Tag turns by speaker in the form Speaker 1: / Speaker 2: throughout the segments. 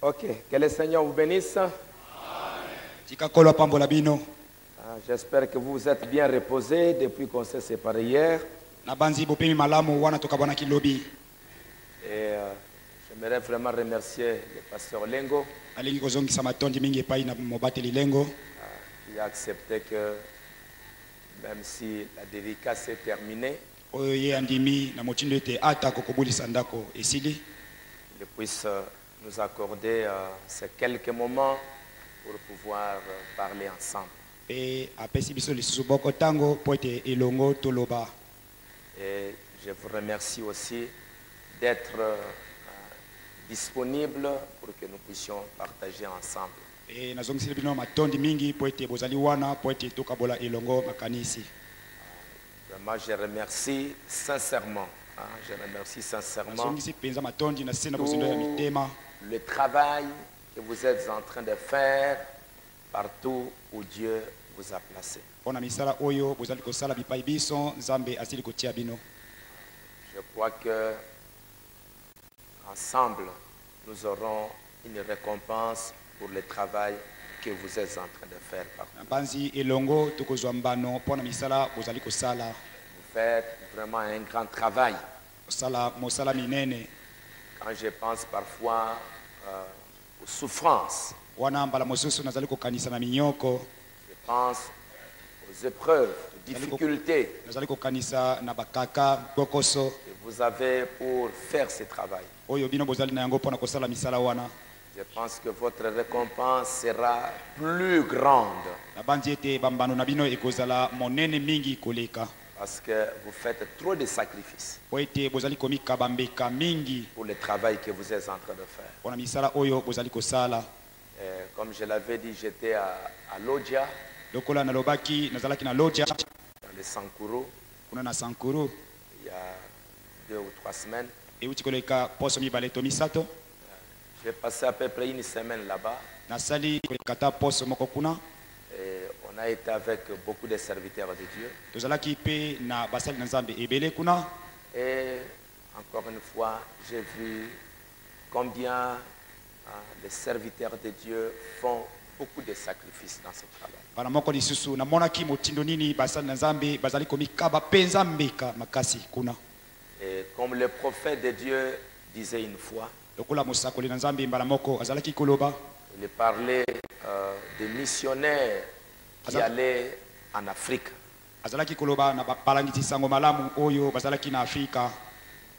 Speaker 1: Ok, que le Seigneur vous bénisse. J'espère que vous vous êtes bien reposés depuis qu'on s'est séparés hier. Et j'aimerais vraiment remercier le pasteur Lengo qui a accepté que même si la dédicace est terminée, il puisse nous accorder ces quelques moments pour pouvoir parler ensemble. Et je vous remercie aussi d'être disponible pour que nous puissions partager ensemble. Vraiment, je remercie sincèrement. Je remercie sincèrement le travail que vous êtes en train de faire partout où Dieu vous a placé. Je crois que ensemble, nous aurons une récompense pour le travail que vous êtes en train de faire partout. Vous faites vraiment un grand travail. Quand je pense parfois aux souffrances, je pense aux épreuves, aux difficultés que vous avez pour faire ce travail. Je pense que votre récompense sera plus grande. Parce que vous faites trop de sacrifices pour le travail que vous êtes en train de faire. Comme je l'avais dit, j'étais à Lodja, dans le Sankuru, il y a 2 ou 3 semaines. J'ai passé à peu près une semaine là-bas. Et on a été avec beaucoup de serviteurs de Dieu. Et encore une fois, j'ai vu combien les serviteurs de Dieu font beaucoup de sacrifices dans ce travail. Et comme le prophète de Dieu disait une fois, il parlait des missionnaires qui allaient en Afrique.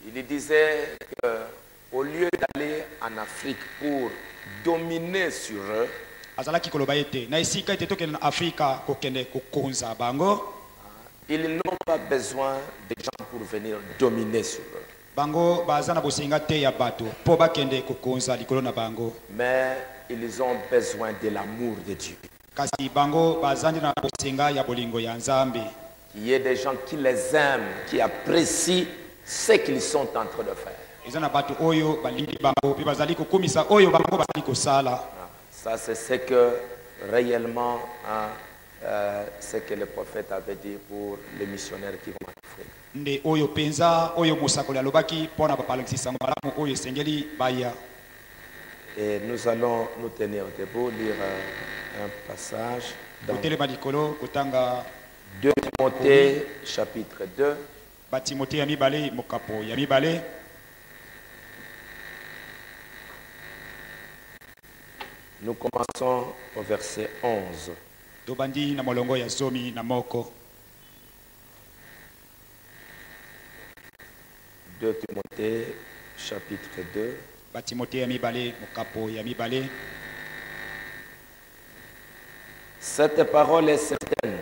Speaker 1: Il disait qu'au lieu d'aller en Afrique pour dominer sur eux, ils n'ont pas besoin de gens pour venir dominer sur eux. Mais ils ont besoin de l'amour de Dieu. Il y a des gens qui les aiment, qui apprécient ce qu'ils sont en train de faire. Ça, c'est ce que réellement, ce que le prophète avait dit pour les missionnaires qui vont en Afrique. Et nous allons nous tenir debout, lire un passage dans 2 Timothée chapitre 2. Nous commençons au verset 11. 2 Timothée chapitre 2. Cette parole est certaine.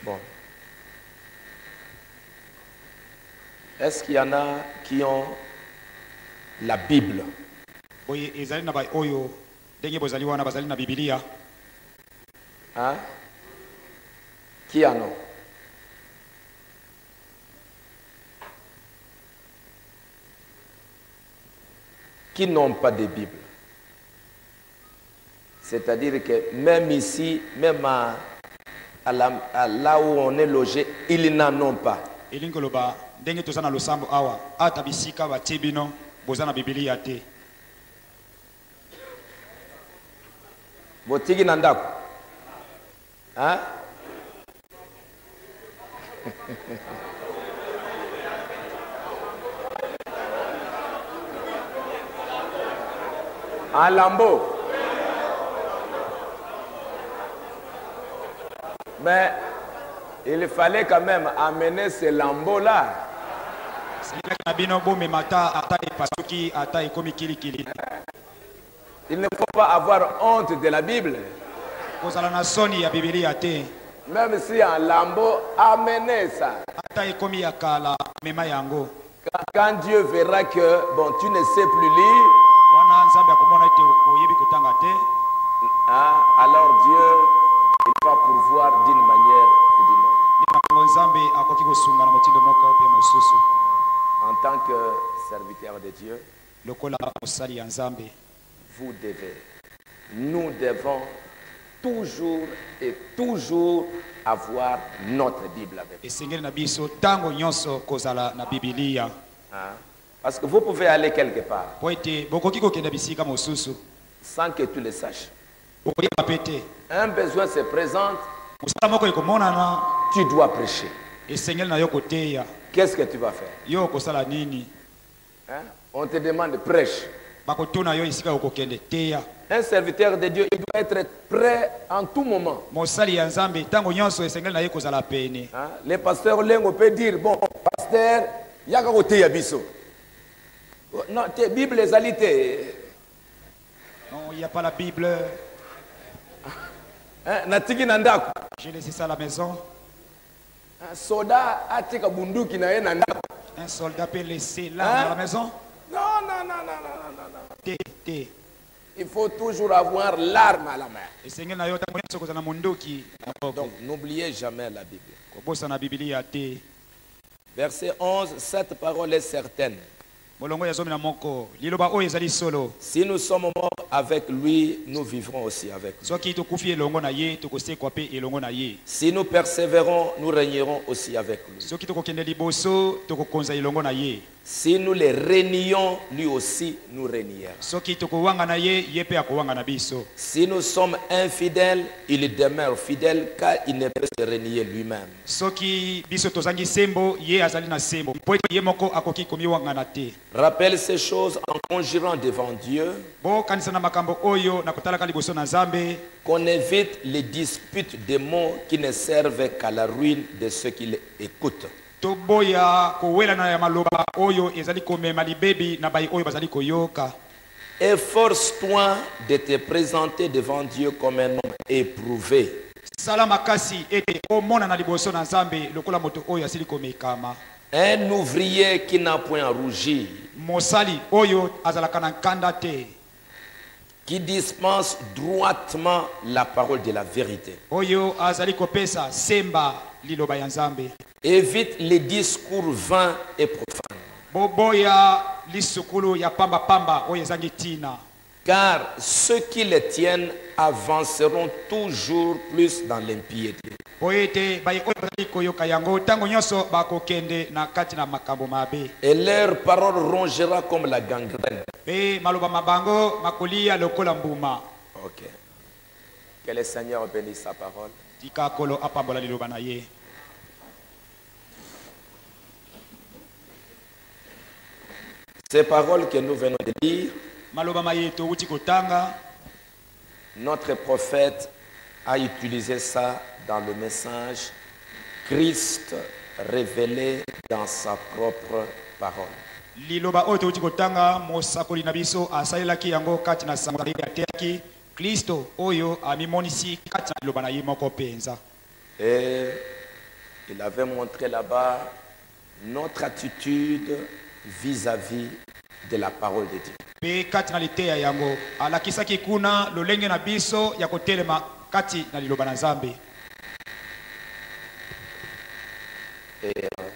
Speaker 1: Bon. Est-ce qu'il y en a qui ont la Bible? Hein? Qui en a? Qui n'ont pas de Bible? C'est-à-dire que même ici, même là où on est logé, ils n'en ont pas. Botigi nandako. Hein? Un lambeau. Mais il fallait quand même amener ce lambeau-là. Il ne faut pas avoir honte de la Bible. Même si un lambeau, amenez ça. Quand Dieu verra que bon, tu ne sais plus lire, alors Dieu il va pourvoir d'une manière ou d'une autre. En tant que serviteur de Dieu, vous devez, nous devons toujours et toujours avoir notre Bible avec nous. Parce que vous pouvez aller quelque part sans que tu le saches. Un besoin se présente, tu dois prêcher. Qu'est-ce que tu vas faire? On te demande prêche. Un serviteur de Dieu, il doit être prêt en tout moment. Les pasteurs Lengo peut dire, bon, pasteur, il y a un biso. Non, tes Bibles, les alités.
Speaker 2: Non, il n'y a pas la Bible.
Speaker 1: J'ai
Speaker 2: laissé ça à la maison.
Speaker 1: Un soldat a tika bunduki na yena ndako.
Speaker 2: Un soldat peut laisser l'arme à la maison?
Speaker 1: Non. Il faut toujours avoir l'arme à la main. Donc n'oubliez jamais la Bible. Verset 11, cette parole est certaine. Si nous sommes morts avec lui, nous vivrons aussi avec lui. Si nous persévérons, nous régnerons aussi avec lui. Si nous les régnons, lui aussi nous régnera. Si nous sommes infidèles, il demeure fidèle car il ne peut se régner lui-même. Rappelle ces choses en conjurant devant Dieu qu'on évite les disputes des mots qui ne servent qu'à la ruine de ceux qui les écoutent. Efforce-toi de te présenter devant Dieu comme un homme éprouvé. Un ouvrier qui n'a point à rougir, qui dispense droitement la parole de la vérité. Évite les discours vains et profanes. Car ceux qui les tiennent avanceront toujours plus dans l'impiété. Et leur parole rongera comme la gangrène. Ok. Que le Seigneur bénisse sa parole. Ces paroles que nous venons de lire, notre prophète a utilisé ça dans le message Christ révélé dans sa propre parole. Et il avait montré là-bas notre attitude vis-à-vis de la parole de Dieu. Et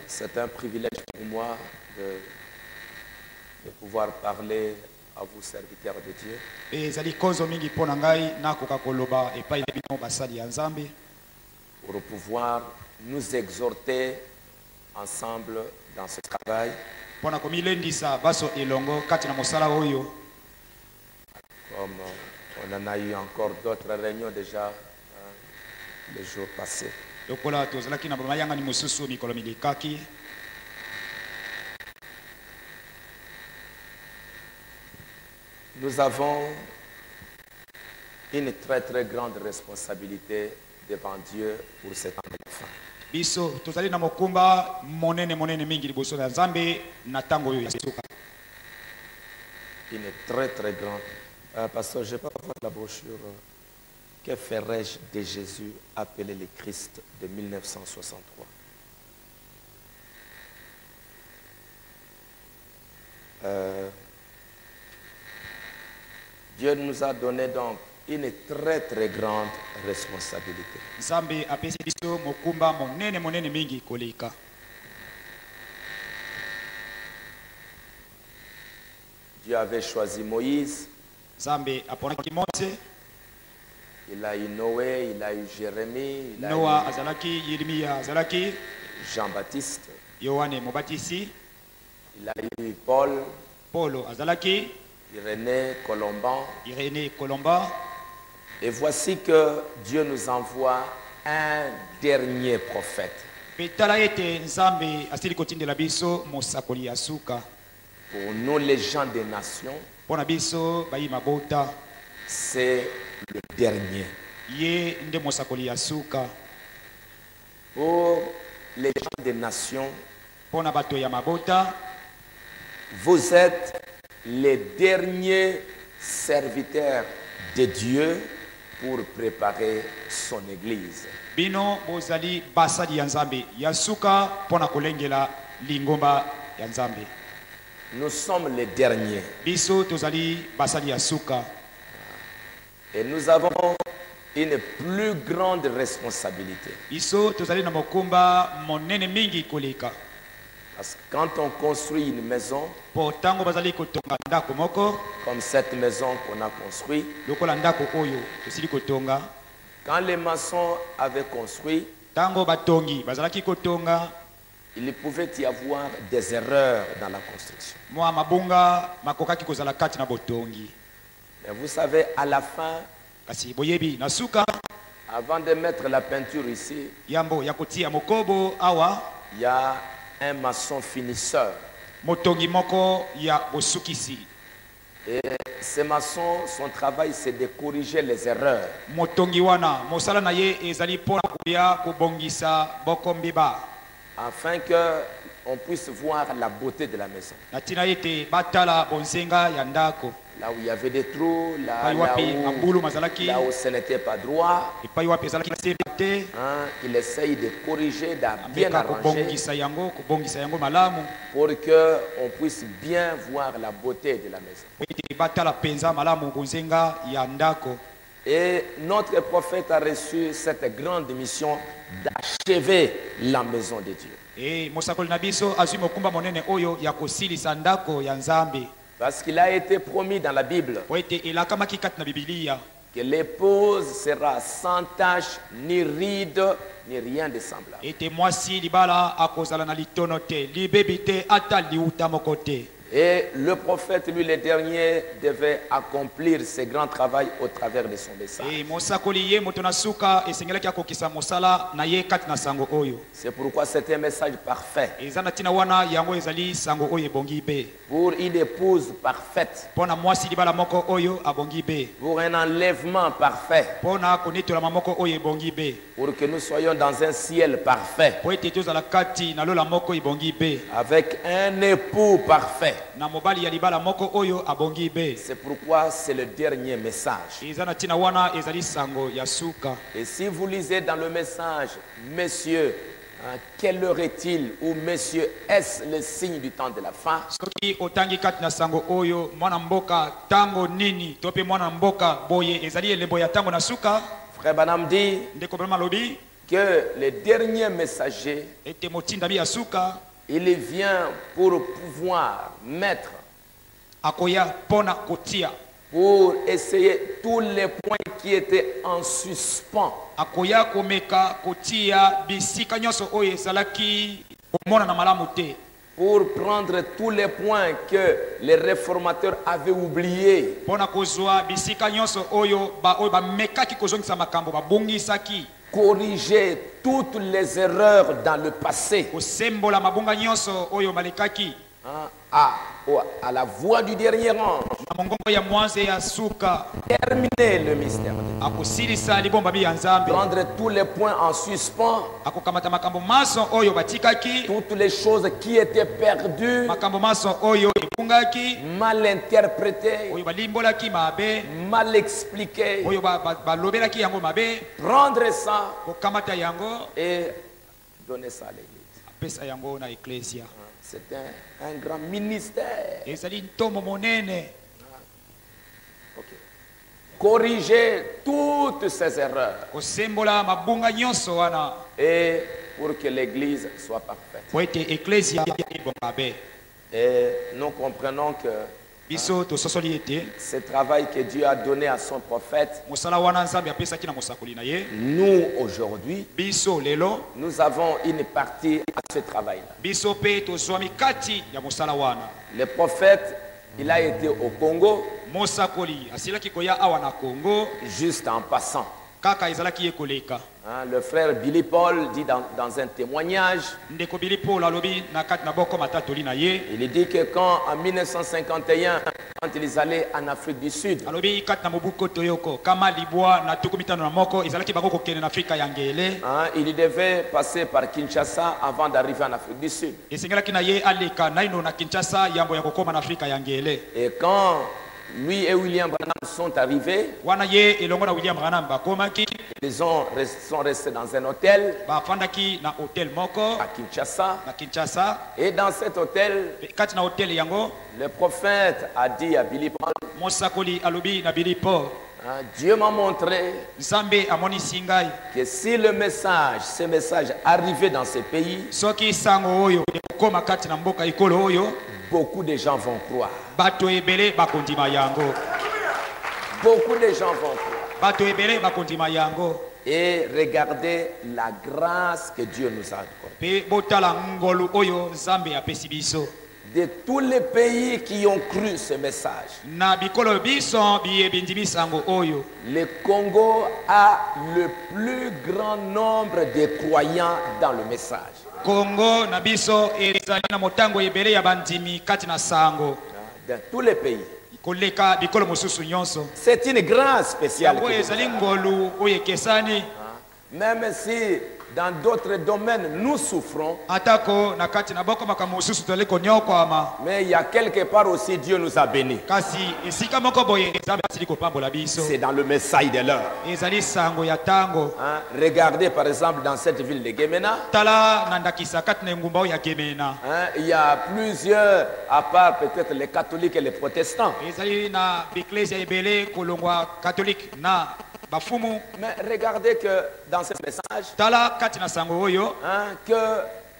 Speaker 1: c'est un privilège pour moi de pouvoir parler à vous, serviteurs de Dieu. Pour pouvoir nous exhorter ensemble dans ce travail. Comme On en a eu encore d'autres réunions déjà les jours passés.
Speaker 2: lokola tozalaki na bamayangani mosusu mikolo milikaki.
Speaker 1: Nous avons une très très grande responsabilité devant Dieu pour cet temps de la fin.
Speaker 2: Biso tozali na mokumba monene monene mingi liboso na Nzambe na tango oyo ya suka.
Speaker 1: Une très très grande. Pasteur, je ne vais pas voir la brochure. Que ferais-je de Jésus appelé le Christ de 1963? Dieu nous a donné donc une très très grande responsabilité.
Speaker 2: Nzambe apesi biso mokumba monene monene mingi koleka.
Speaker 1: Dieu avait choisi Moïse.
Speaker 2: Nzambe aponaki Mose.
Speaker 1: Il a eu Noé, il a eu Jérémie, il a
Speaker 2: Noa
Speaker 1: eu
Speaker 2: azalaki, Yeremia azalaki,
Speaker 1: Jean-Baptiste,
Speaker 2: Yohane Mobatisi,
Speaker 1: il a eu Paul,
Speaker 2: Paulo azalaki,
Speaker 1: Irénée, Colomban.
Speaker 2: Irénée Colomba.
Speaker 1: Et voici que Dieu nous envoie un dernier prophète
Speaker 2: Petala ete Nzambe asili kotindela biso mosakoli ya suka.
Speaker 1: pour nous les gens des nations.
Speaker 2: Pona biso bayi mabota.
Speaker 1: C'est le dernier.
Speaker 2: Ye nde mosakoli ya suka.
Speaker 1: Pour les gens des nations,
Speaker 2: Pona bato ya mabota.
Speaker 1: vous êtes les derniers serviteurs de Dieu pour préparer son église.
Speaker 2: Bino bozali basali ya Nzambe ya suka pona kolengela lingomba ya Nzambe.
Speaker 1: Nous sommes les derniers.
Speaker 2: Biso tozali basali ya suka.
Speaker 1: Et nous avons une plus grande responsabilité.
Speaker 2: Biso tozali na mokumba monene mingi koleka.
Speaker 1: Parce que quand on construit une maison,
Speaker 2: Po tango bazali kotonga ndako moko,
Speaker 1: comme cette maison qu'on a construite,
Speaker 2: lokola ndako oyo tosili kotonga.
Speaker 1: quand les maçons avaient construit,
Speaker 2: Tango batongi bazalaki kotonga,
Speaker 1: il pouvait y avoir des erreurs dans la construction.
Speaker 2: mwa mabunga makokaki kozala kati na botongi.
Speaker 1: Mais vous savez, à la fin,
Speaker 2: Kasi boyebi na suka
Speaker 1: avant de mettre la peinture ici,
Speaker 2: yambo ya kotia mokobo awa
Speaker 1: il y a un maçon finisseur.
Speaker 2: motongi moko ya bosukisi.
Speaker 1: Et ce maçon, son travail, c'est de corriger les erreurs.
Speaker 2: Motongi wana mosala na ye ezali pona koya kobongisa bokombiba.
Speaker 1: Afin que on puisse voir la beauté de la maison.
Speaker 2: Na tina ete batala bonsenga ya ndako.
Speaker 1: Là où il y avait des trous, là,
Speaker 2: Epai wapi mabulu mazalaki,
Speaker 1: là où ce n'était pas droit,
Speaker 2: epai wapi ezalaki sembe te.
Speaker 1: il essaye de corriger, de bien
Speaker 2: Beka
Speaker 1: arranger
Speaker 2: kobongisa yango malamu.
Speaker 1: pour qu'on puisse bien voir la beauté de la maison.
Speaker 2: Ete batala penza malamu bonsenga ya ndako.
Speaker 1: Et notre prophète a reçu cette grande mission d'achever la maison de Dieu.
Speaker 2: Mosakoli na biso azwi mokumba monene oyo ya kosilisa ndako ya Nzambe.
Speaker 1: Parce qu'il a été promis dans la Bible
Speaker 2: Po ete elakamaki kati na Biblia
Speaker 1: que l'épouse sera sans tache, ni ride, ni rien de semblable.
Speaker 2: ete mwasi libala akozala na litono te, libebi te, ata liuta moko te.
Speaker 1: Et le prophète, lui, le dernier, devait accomplir ce grand travail au travers de son message.
Speaker 2: Mosakoli ye moto na suka esengelaki akokisa mosala na ye kati na sango oyo.
Speaker 1: C'est pourquoi c'est un message parfait.
Speaker 2: Eza na tina wana yango ezali sango oyo ebongi be.
Speaker 1: Pour une épouse parfaite.
Speaker 2: Pona mwasi libala moko oyo abongi be.
Speaker 1: Pour un enlèvement parfait.
Speaker 2: Pona konitolama moko oyo ebongi be.
Speaker 1: Pour que nous soyons dans un ciel parfait.
Speaker 2: Po ete tozala kati na lola moko ebongi be.
Speaker 1: Avec un époux parfait.
Speaker 2: Na mobali ya libala moko oyo abongi be.
Speaker 1: C'est pourquoi c'est le dernier message.
Speaker 2: Eza na tina wana ezali sango ya suka.
Speaker 1: Et si vous lisez dans le message, Messieurs, quelle heure est-il, ou Messieurs, est-ce le signe du temps de la fin?
Speaker 2: Soki otangi kati na sango oyo mwana mboka tango nini tope mwana mboka boye ezali elembo ya tango na suka.
Speaker 1: Frère Banam dit
Speaker 2: Ndeko Branham alobi
Speaker 1: que le dernier messager,
Speaker 2: ete motinda bi ya suka
Speaker 1: il vient pour pouvoir mettre,
Speaker 2: akoya pona kotia,
Speaker 1: pour essayer tous les points qui étaient en suspens.
Speaker 2: akoya komeka kotia bisika nyonso oyo ezalaki komona na malamu te.
Speaker 1: pour prendre tous les points que les réformateurs avaient oubliés.
Speaker 2: mpona kozwa bisika nyonso oyo bamekaki kozongisa makambo babungisaki
Speaker 1: Corriger toutes les erreurs dans le passé.
Speaker 2: kosembola mabunga nyonso oyo balekaki
Speaker 1: Hein, à la voix du dernier rang.
Speaker 2: na mongongo ya mwanze ya suka
Speaker 1: Terminer le mystère de Dieu.
Speaker 2: akosilisa libomba ya nzambe
Speaker 1: Prendre tous les points en suspens.
Speaker 2: akokamata makambo maso oyo batikaki
Speaker 1: Toutes les choses qui étaient perdues,
Speaker 2: makambo maso oyo ebungaki
Speaker 1: mal interprétées,
Speaker 2: oyo balimbolaki mabe
Speaker 1: mal expliquées.
Speaker 2: oyo balobelaki yango mabe
Speaker 1: Prendre ça
Speaker 2: kokamata yango
Speaker 1: et donner ça à l'église.
Speaker 2: apesa yango na eklesia
Speaker 1: C'est un grand ministère.
Speaker 2: ezali ntomo monene
Speaker 1: Ok. Corriger toutes ces erreurs
Speaker 2: kosembola mabunga nyonso wana
Speaker 1: et pour que l'église soit parfaite.
Speaker 2: po ete eklesia ebonga be
Speaker 1: Et nous comprenons que
Speaker 2: biso tososoli ete
Speaker 1: ce travail que Dieu a donné à son prophète,
Speaker 2: mosala wana nzambe apesaki na mosakoli na ye
Speaker 1: nous aujourd'hui,
Speaker 2: biso lelo
Speaker 1: nous avons une partie à ce travail-là.
Speaker 2: biso mpe tozwami kati ya mosala wana
Speaker 1: Le prophète, il a été au Congo
Speaker 2: mosakoli asilaki koya awa na congo
Speaker 1: juste en passant.
Speaker 2: kaka ezalaki ye koleka
Speaker 1: Hein, le frère Billy Paul dit dans un témoignage,
Speaker 2: ndeko bili paul alobi na kati na boko matatoli na ye
Speaker 1: il dit que quand en 1951, quand ils allaient en Afrique du Sud,
Speaker 2: alobi kati na mobu koto yoko kama libwa na tuku mitano na moko ezalaki bango kokende na afrika ya ngele
Speaker 1: hein, il devait passer par Kinshasa avant d'arriver en Afrique du Sud.
Speaker 2: esengelaki na ye aleka naino na kinshasa yambo ya kokoma na afrika ya ngele
Speaker 1: Et quand lui et William Branham sont arrivés,
Speaker 2: wana ye elongo na william branham bakomaki
Speaker 1: ils sont restés dans un hôtel
Speaker 2: bafandaki na hotel moko
Speaker 1: à Kinshasa.
Speaker 2: na kinshasa
Speaker 1: Et dans cet hôtel,
Speaker 2: kati na hotel yango
Speaker 1: le prophète a dit à Billy Paul,
Speaker 2: mosakoli alobi na bili paul
Speaker 1: hein, Dieu m'a montré
Speaker 2: nzambe amonisi ngai
Speaker 1: que si ce message arrivait dans ces pays,
Speaker 2: soki sango oyo ekokoma kati na mboka ekolo oyo
Speaker 1: beaucoup de gens vont croire.
Speaker 2: bato ebele bakondima yango
Speaker 1: Beaucoup de gens vont croire.
Speaker 2: bato ebele bakondima yango
Speaker 1: Et regardez la grâce que Dieu nous a accordée.
Speaker 2: mpe botala ngolu oyo nzambe apesi biso
Speaker 1: De tous les pays qui ont cru ce message,
Speaker 2: na bikolo biso biyebindi sango oyo
Speaker 1: le Congo a le plus grand nombre de croyants dans le message.
Speaker 2: kongo na biso ezali na motango ebele ya bandimi kati na sango
Speaker 1: Dans tous les pays.
Speaker 2: koleka bikolo mosusu nyonso
Speaker 1: C'est une grâce spéciale.
Speaker 2: yango
Speaker 1: que Dieu
Speaker 2: ezali ngolu oyo ekesani
Speaker 1: nous a. Même si dans d'autres domaines nous souffrons,
Speaker 2: atako na kati na boko makambo mosusu tozali konyokwama
Speaker 1: mais il y a quelque part aussi Dieu nous a bénis.
Speaker 2: kasi esika moko boye nzambe asili kopambola biso
Speaker 1: C'est dans le messail de l'heure.
Speaker 2: ezali sango ya tango
Speaker 1: Hein, regardez par exemple dans cette ville de Gemena,
Speaker 2: tala na ndakisa kati na engumba oyo ya gemena
Speaker 1: hein, il y a plusieurs, à part peut-être les catholiques et les protestants.
Speaker 2: ezali na biklesia ebele kolongwa katolike na bafumu
Speaker 1: Mais regardez que dans ce message,
Speaker 2: tala kati na sango oyo
Speaker 1: hein, que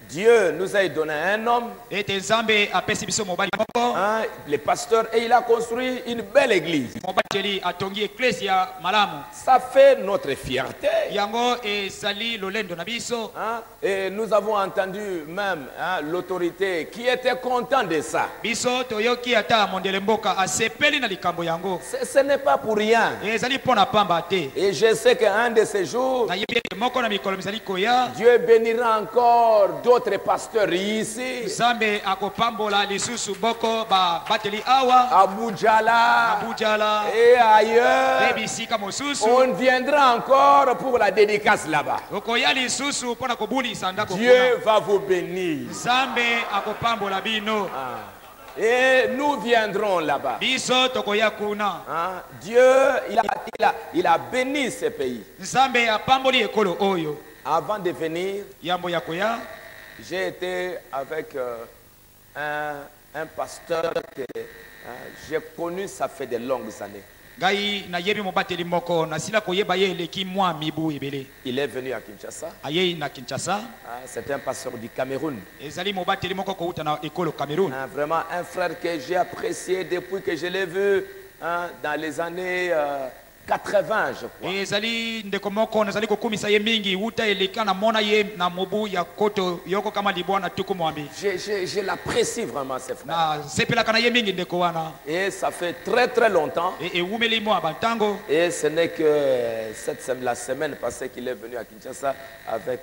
Speaker 1: Dieu nous a donné un homme,
Speaker 2: ete nzambe apesi biso mobali moko
Speaker 1: hein, le pasteur, et il a construit une belle église.
Speaker 2: mobali atongi eklesia malamu
Speaker 1: Ça fait notre fierté.
Speaker 2: yango ezali lolendo na biso
Speaker 1: Hein. Et nous avons entendu même hein, l'autorité qui était content de ça.
Speaker 2: biso toyoki ata mondele mboka asepeli na likambo yango
Speaker 1: Ce n'est pas pour rien.
Speaker 2: ezali mpo na pamba te
Speaker 1: Et je sais qu'un de ces jours,
Speaker 2: nayebi ete moko na mikolo mizali koya
Speaker 1: Dieu bénira encore d'autres pasteurs ici,
Speaker 2: nzambe akopambola lisusu boko babateli awa
Speaker 1: à Boudjala
Speaker 2: abujala
Speaker 1: et
Speaker 2: mpe
Speaker 1: ailleurs.
Speaker 2: bisika mosusu
Speaker 1: On viendra encore pour la dédicace là-bas.
Speaker 2: okoya lisusu mpo na kobulisa ndako kuna
Speaker 1: Dieu va vous bénir.
Speaker 2: nzambe akopambola bino
Speaker 1: Ah. Et nous viendrons là-bas.
Speaker 2: biso tokoya kuna
Speaker 1: Hein. Dieu, il a béni ce pays.
Speaker 2: nzambe apamboli ekolo oyo
Speaker 1: Avant de venir,
Speaker 2: yambo ya koya
Speaker 1: j'ai été avec un pasteur que j'ai connu, ça fait de longues années.
Speaker 2: ngai nayebi mobateli moko nasila koyeba ye eleki mwa mibu ebele
Speaker 1: Il est venu à Kinshasa.
Speaker 2: ayei na kinshasa
Speaker 1: C'est un pasteur du Cameroun.
Speaker 2: ezali mobateli moko kouta na ekolo cameroun
Speaker 1: Vraiment un frère que j'ai apprécié depuis que je l'ai vu hein, dans les années 80, je crois.
Speaker 2: ezali ndeko moko nazali kokumisa ye mingi uta eleka na mona ye na mobu ya koto yoko kama libwa na tuku mwambi
Speaker 1: Je l'apprécie vraiment, ces frères.
Speaker 2: na sepelaka na ye mingi ndeko wana
Speaker 1: Et ça fait très très longtemps.
Speaker 2: ewumeli mwa bantango
Speaker 1: Et ce n'est que la semaine passée qu'il est venu à Kinshasa avec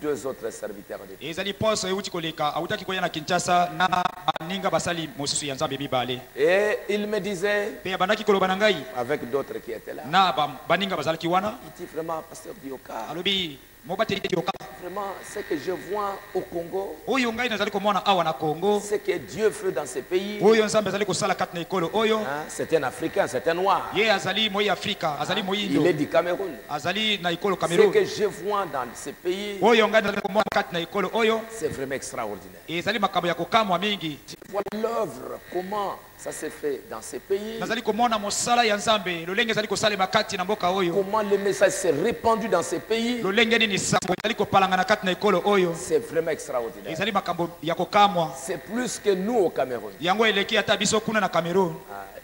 Speaker 1: deux autres serviteurs de Dieu.
Speaker 2: ezali poso euti koleka autaki koya na Kinshasa na baninga basali mosusu ya nzambe mibale
Speaker 1: Et il me disait,
Speaker 2: pe abandaki koloba na ngai
Speaker 1: avec d'autres qui étaient là,
Speaker 2: na baninga bazalaki wana
Speaker 1: il dit vraiment, pasteur Dioka,
Speaker 2: alobi mobateli te yoka
Speaker 1: vraiment, ce que je vois au Congo,
Speaker 2: oyo ngai nazali komona awa na Congo
Speaker 1: ce que Dieu fait dans ces pays,
Speaker 2: oyo nzambe azali kosala kati na ekolo oyo
Speaker 1: c'est un Africain, c'est un Noir.
Speaker 2: ye azali moi Afrika azali
Speaker 1: Il
Speaker 2: moyindo
Speaker 1: est du Cameroun.
Speaker 2: azali na ekolo
Speaker 1: Ce
Speaker 2: Cameroun
Speaker 1: que je vois dans ces pays,
Speaker 2: oyo ngai nazali komona kati na ekolo oyo
Speaker 1: c'est vraiment extraordinaire.
Speaker 2: ezali makambo ya kokamwa mingi
Speaker 1: Je vois l'œuvre, comment ça s'est fait dans ces pays,
Speaker 2: nazali komona mosala ya nzambe lolenge ezali kosalema kati na mboka oyo
Speaker 1: comment le message s'est répandu dans ces pays.
Speaker 2: lolenge nini sango ezali kopalanga na kati na ekolo oyo
Speaker 1: C'est vraiment extraordinaire.
Speaker 2: ezali makambo ya kokamwa
Speaker 1: C'est plus que nous au Cameroun.
Speaker 2: yango eleki ata biso kuna na Cameroun